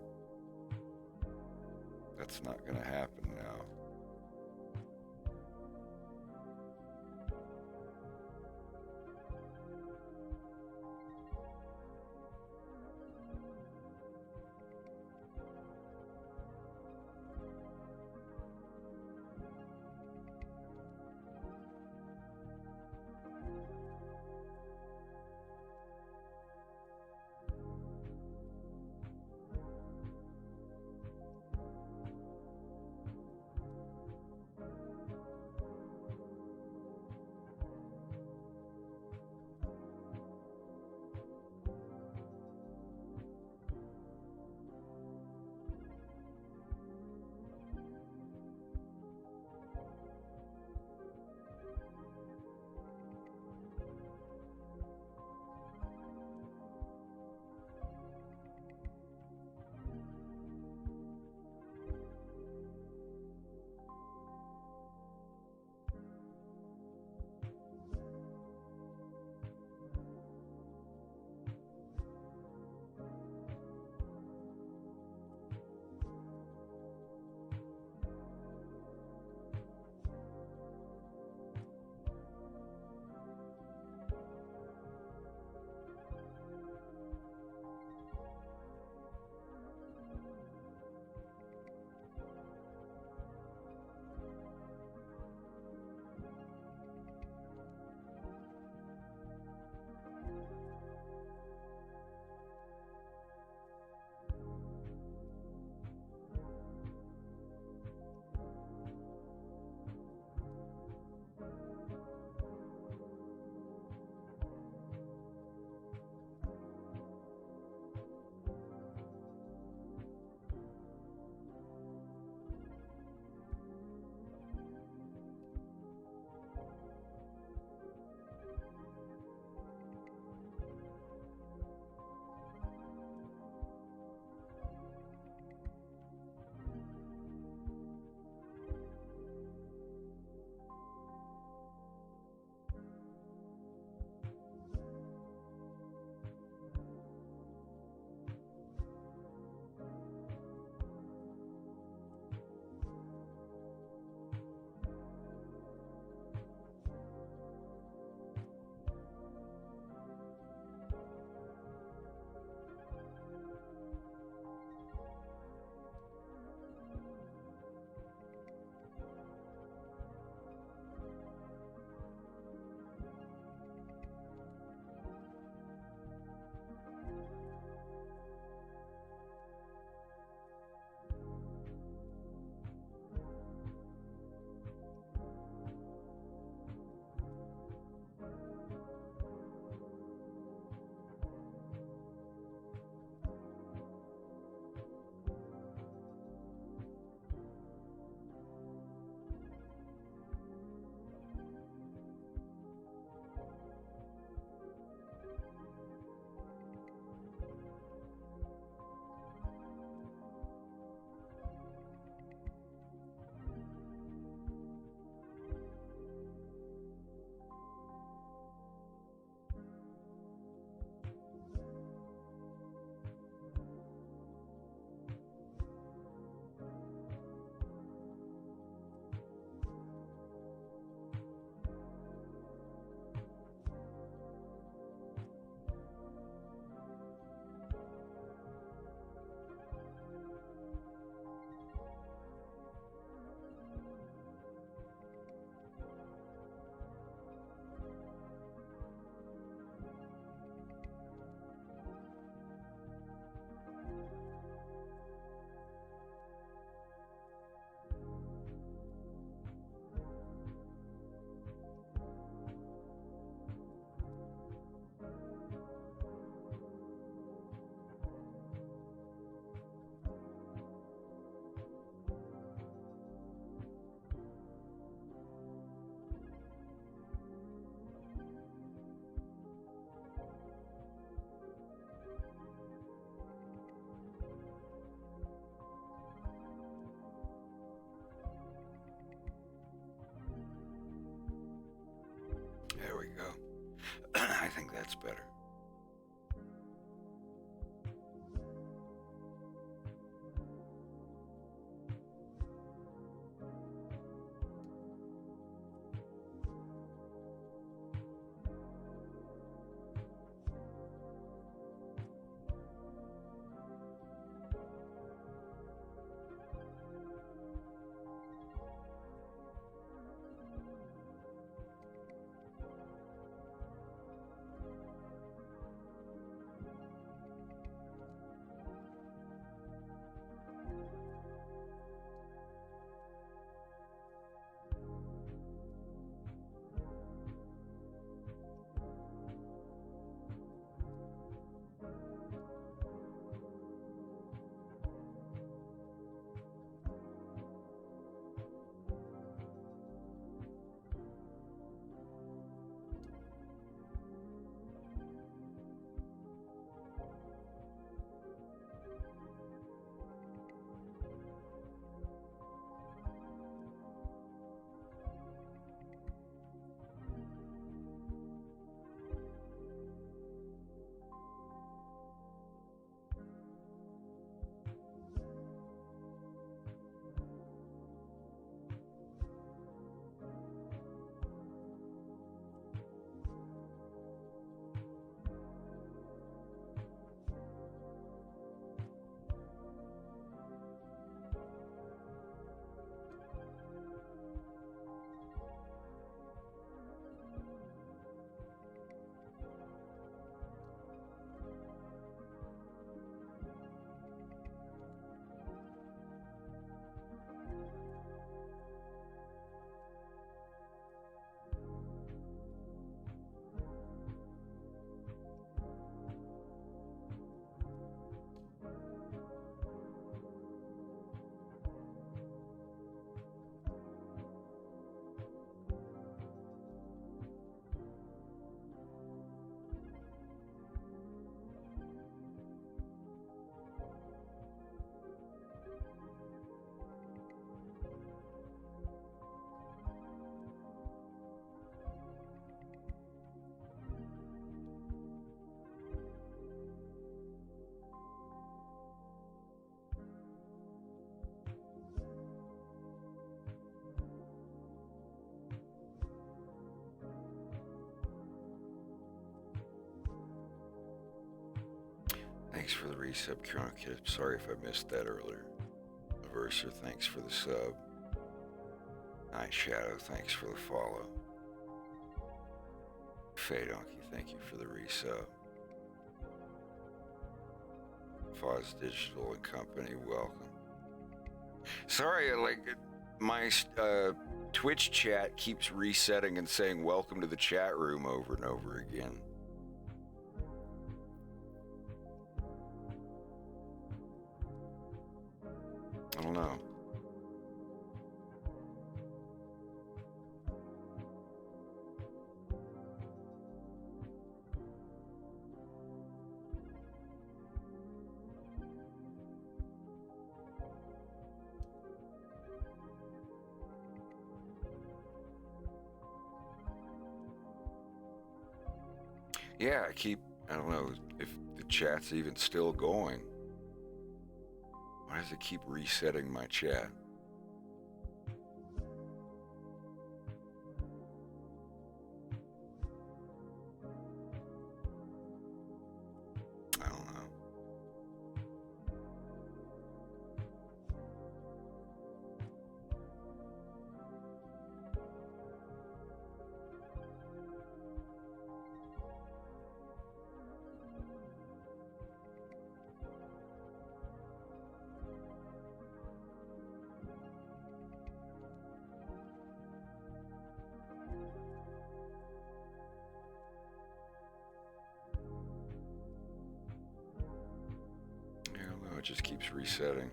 that's not gonna happen now. I think that's better. Thanks for the resub, Kid. Sorry if I missed that earlier. Aversa, thanks for the sub. Night Shadow, thanks for the follow. Donkey, thank you for the resub. Foz Digital and Company, welcome. Sorry, my Twitch chat keeps resetting and saying welcome to the chat room over and over again. I don't know. Yeah, I don't know if the chat's even still going. Why does it keep resetting my chat? I don't know. It just keeps resetting.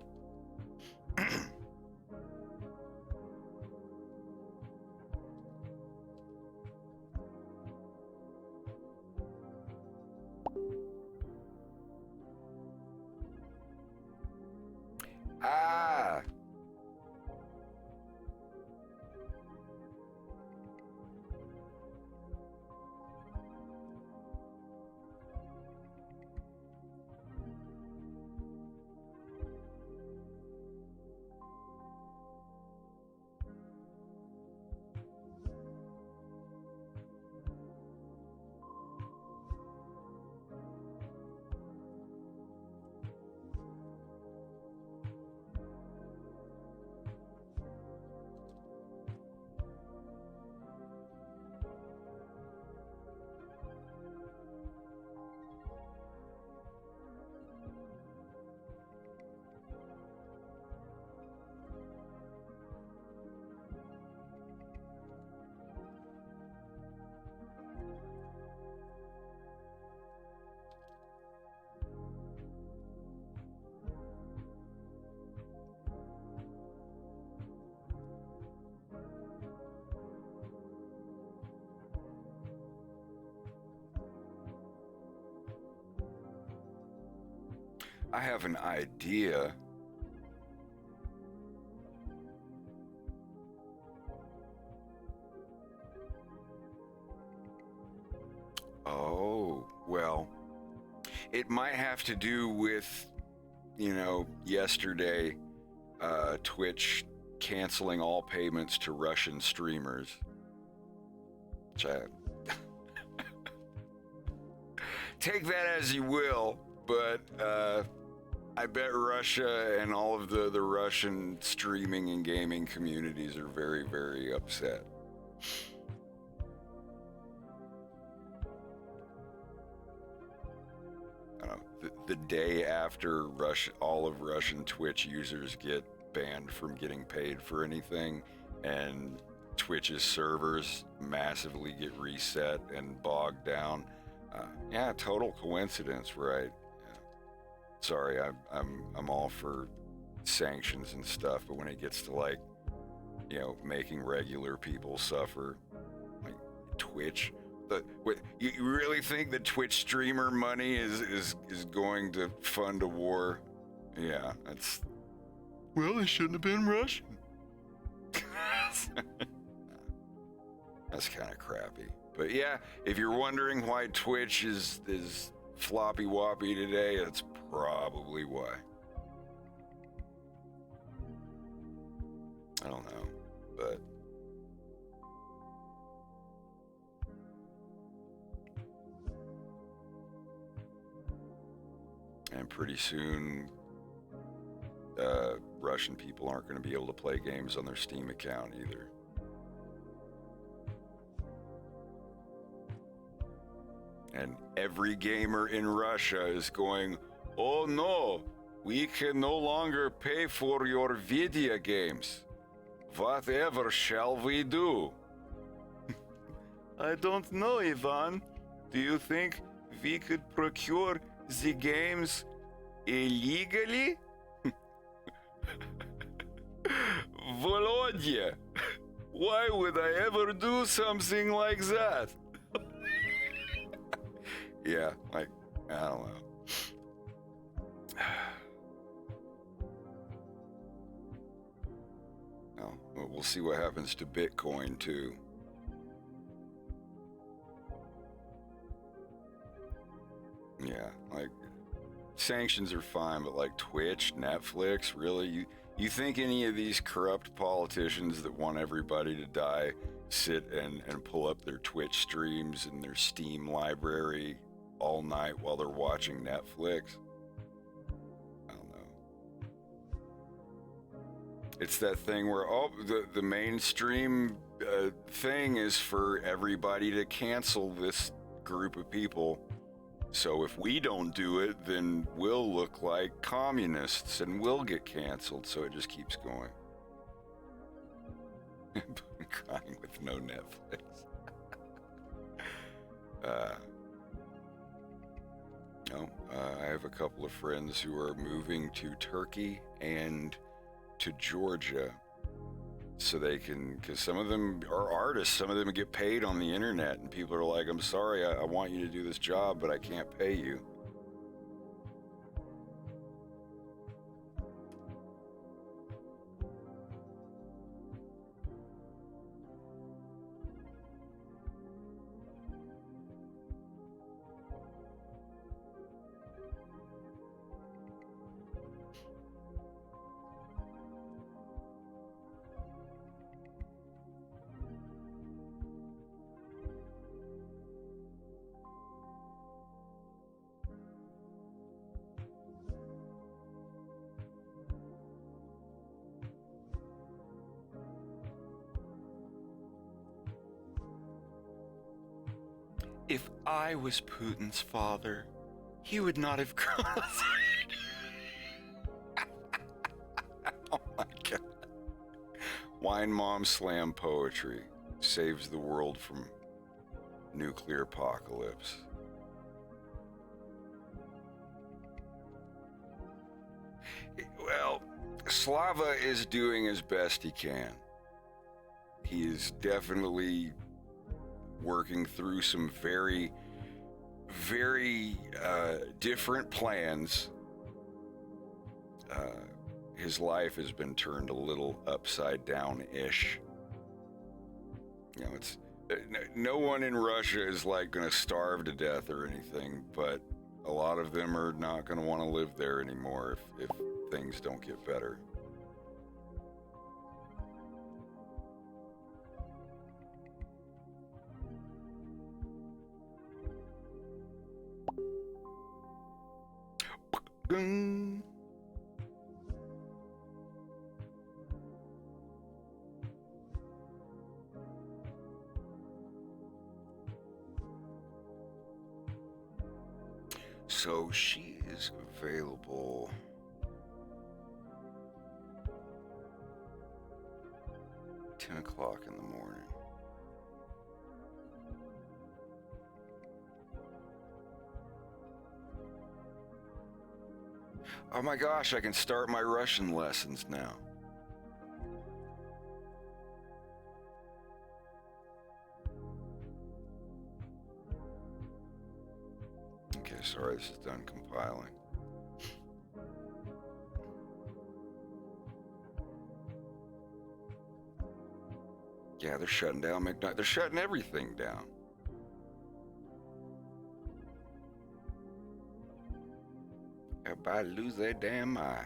Ah! I have an idea. Oh, well, it might have to do with, yesterday, Twitch canceling all payments to Russian streamers. Which take that as you will, but I bet Russia and all of the Russian streaming and gaming communities are very, very upset. The day after all of Russian Twitch users get banned from getting paid for anything, and Twitch's servers massively get reset and bogged down. Yeah, total coincidence, right? Yeah. Sorry, I'm all for sanctions and stuff, but when it gets to making regular people suffer, like Twitch. You really think that Twitch streamer money is going to fund a war? Yeah, well, it shouldn't have been Russian. That's kind of crappy. But yeah, if you're wondering why Twitch is floppy woppy today, that's probably why. I don't know, but and pretty soon, Russian people aren't going to be able to play games on their Steam account either. And every gamer in Russia is going, "Oh no, we can no longer pay for your video games. Whatever shall we do?" I don't know, Ivan. Do you think we could procure the games illegally? Volodya, why would I ever do something like that? Yeah, I don't know. Well, we'll see what happens to Bitcoin too. Yeah, sanctions are fine, but Twitch, Netflix, really? You think any of these corrupt politicians that want everybody to die sit and pull up their Twitch streams and their Steam library all night while they're watching Netflix? I don't know. It's that thing where, the mainstream thing is for everybody to cancel this group of people. So if we don't do it, then we'll look like communists and we'll get canceled. So it just keeps going. I'm crying with no Netflix. I have a couple of friends who are moving to Turkey and to Georgia. So they can, because some of them are artists, some of them get paid on the internet, and people are like, "I'm sorry, I want you to do this job, but I can't pay you." If I was Putin's father, he would not have crossed. Oh my God. Wine Mom Slam Poetry saves the world from nuclear apocalypse. Well, Slava is doing as best he can. He is definitely working through some very, very different plans his life has been turned a little upside down-ish. You know, it's no one in Russia is like going to starve to death or anything, but a lot of them are not going to want to live there anymore if things don't get better. Boom. So she is available. $10 o'clock in the morning. Oh my gosh, I can start my Russian lessons now. Okay, sorry, this is done compiling. Yeah, they're shutting down McDonald's. They're shutting everything down. Everybody lose their damn mind.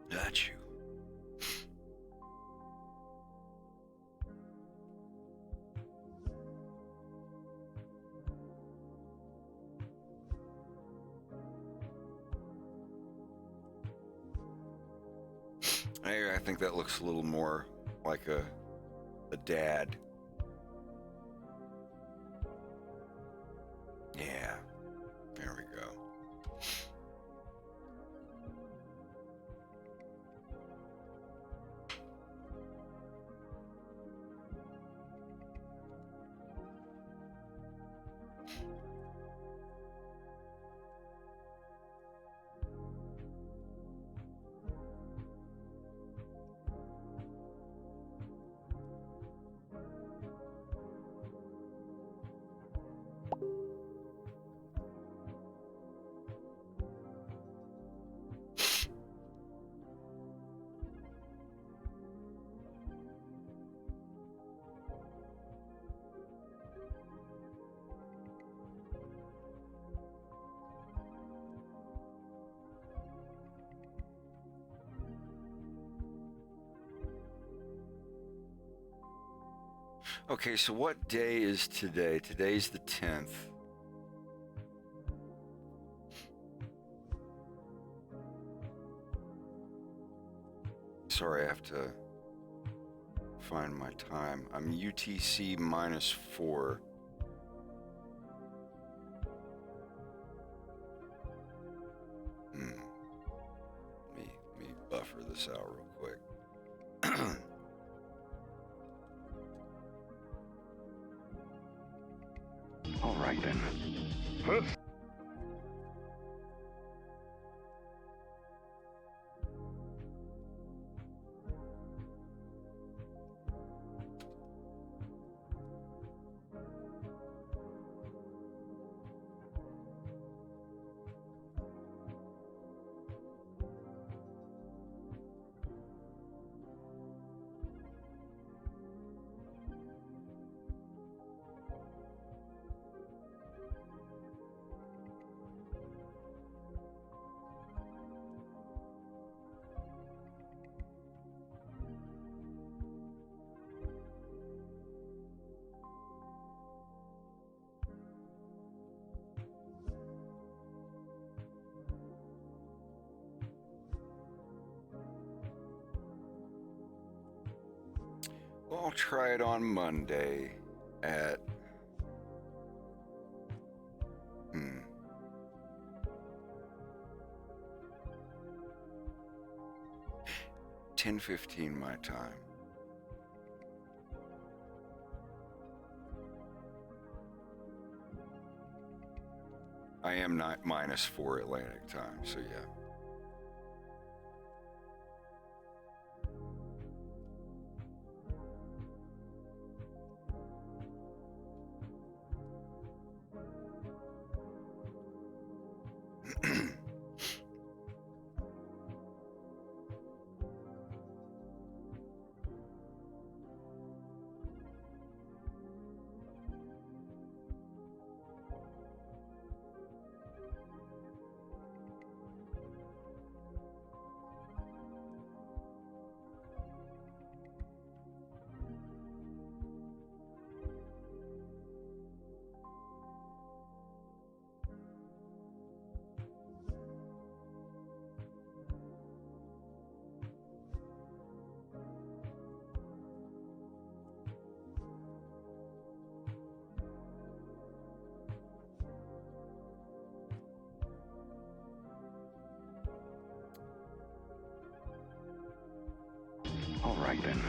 Got you. Hey, I think that looks a little more like a dad. Yeah, there we go. Okay, so what day is today? Today's the 10th. Sorry, I have to find my time. I'm UTC -4. Let me buffer this out real quick. All right, then. Well, I'll try it on Monday at 10:15 my time. I am not -4 Atlantic time, so yeah. All right, then.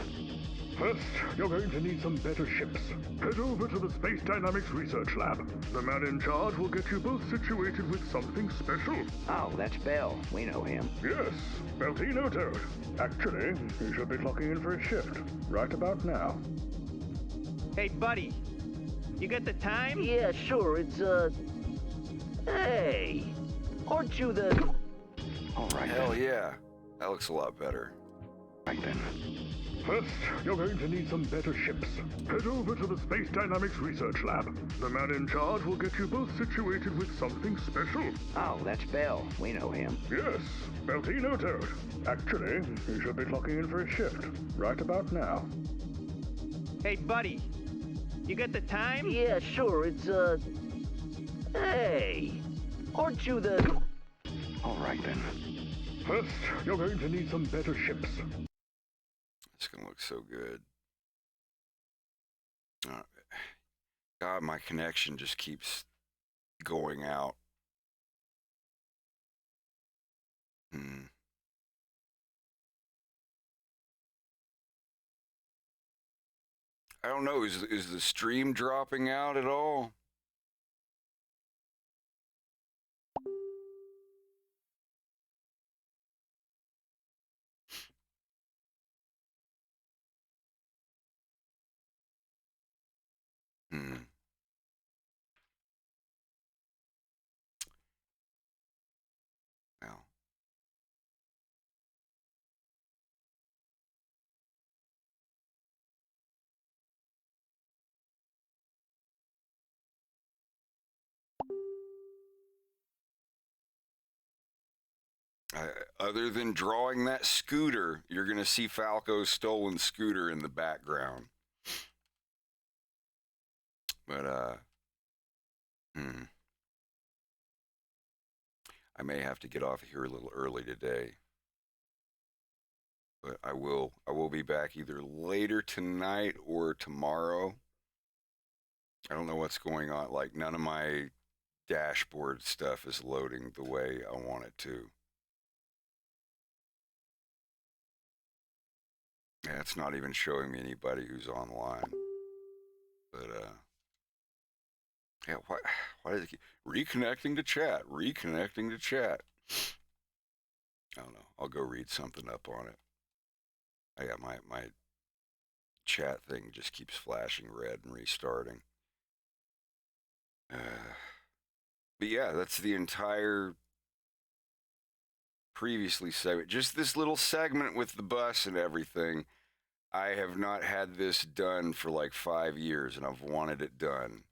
First, you're going to need some better ships. Head over to the Space Dynamics Research Lab. The man in charge will get you both situated with something special. Oh, that's Bell. We know him. Yes, Beltino Toad. Actually, he should be clocking in for his shift right about now. Hey, buddy. You got the time? Yeah, sure. It's, Hey! Aren't you the... All right, Hell then. yeah. That looks a lot better. Right, then. First, you're going to need some better ships. Head over to the Space Dynamics Research Lab. The man in charge will get you both situated with something special. Oh, that's Bell. We know him. Yes, Beltino Toad. Actually, he should be clocking in for his shift right about now. Hey, buddy. You got the time? Yeah, sure. It's, Hey! Aren't you the... All right, then. First, you're going to need some better ships. It's gonna look so good. God, my connection just keeps going out. I don't know. Is the stream dropping out at all? Well. Other than drawing that scooter, you're going to see Falco's stolen scooter in the background. But, I may have to get off of here a little early today. But I will be back either later tonight or tomorrow. I don't know what's going on. Like, none of my dashboard stuff is loading the way I want it to. Yeah, it's not even showing me anybody who's online. But, yeah, why does it keep reconnecting to chat? Reconnecting to chat. I don't know. I'll go read something up on it. Yeah, my chat thing just keeps flashing red and restarting. But yeah, that's the entire previously segment. Just this little segment with the bus and everything. I have not had this done for like 5 years, and I've wanted it done.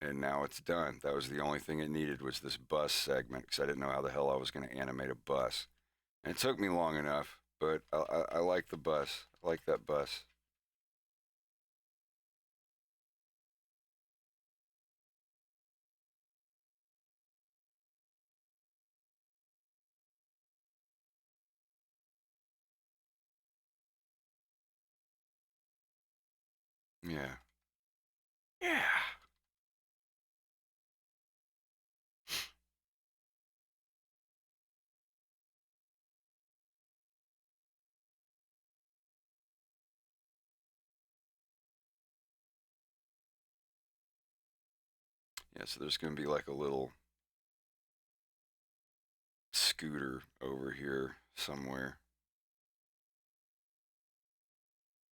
And now it's done. That was the only thing it needed, was this bus segment, because I didn't know how the hell I was going to animate a bus. And it took me long enough, but I like the bus. I like that bus. Yeah. Yeah. Yeah, so there's going to be like a little scooter over here somewhere.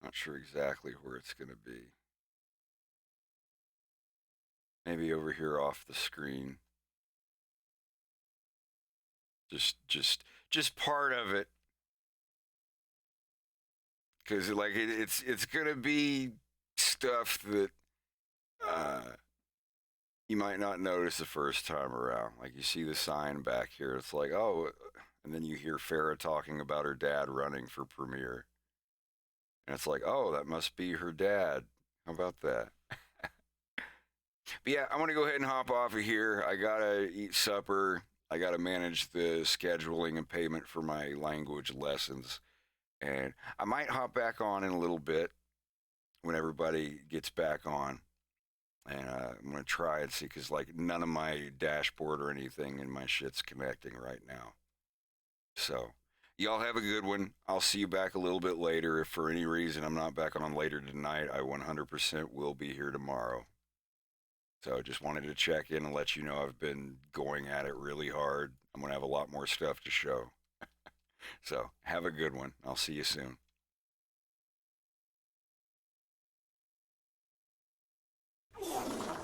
Not sure exactly where it's going to be. Maybe over here off the screen. Just part of it. Because like it's gonna be stuff that you might not notice the first time around. Like you see the sign back here, it's like, oh, and then you hear Farrah talking about her dad running for premier, and it's like, oh, that must be her dad. How about that? But yeah, I'm gonna go ahead and hop off of here. I gotta eat supper. I gotta manage the scheduling and payment for my language lessons. And I might hop back on in a little bit when everybody gets back on. And I'm going to try and see, because like none of my dashboard or anything in my shit's connecting right now. So y'all have a good one. I'll see you back a little bit later. If for any reason I'm not back on later tonight, I 100% will be here tomorrow. So just wanted to check in and let you know I've been going at it really hard. I'm going to have a lot more stuff to show. So have a good one. I'll see you soon. Yeah.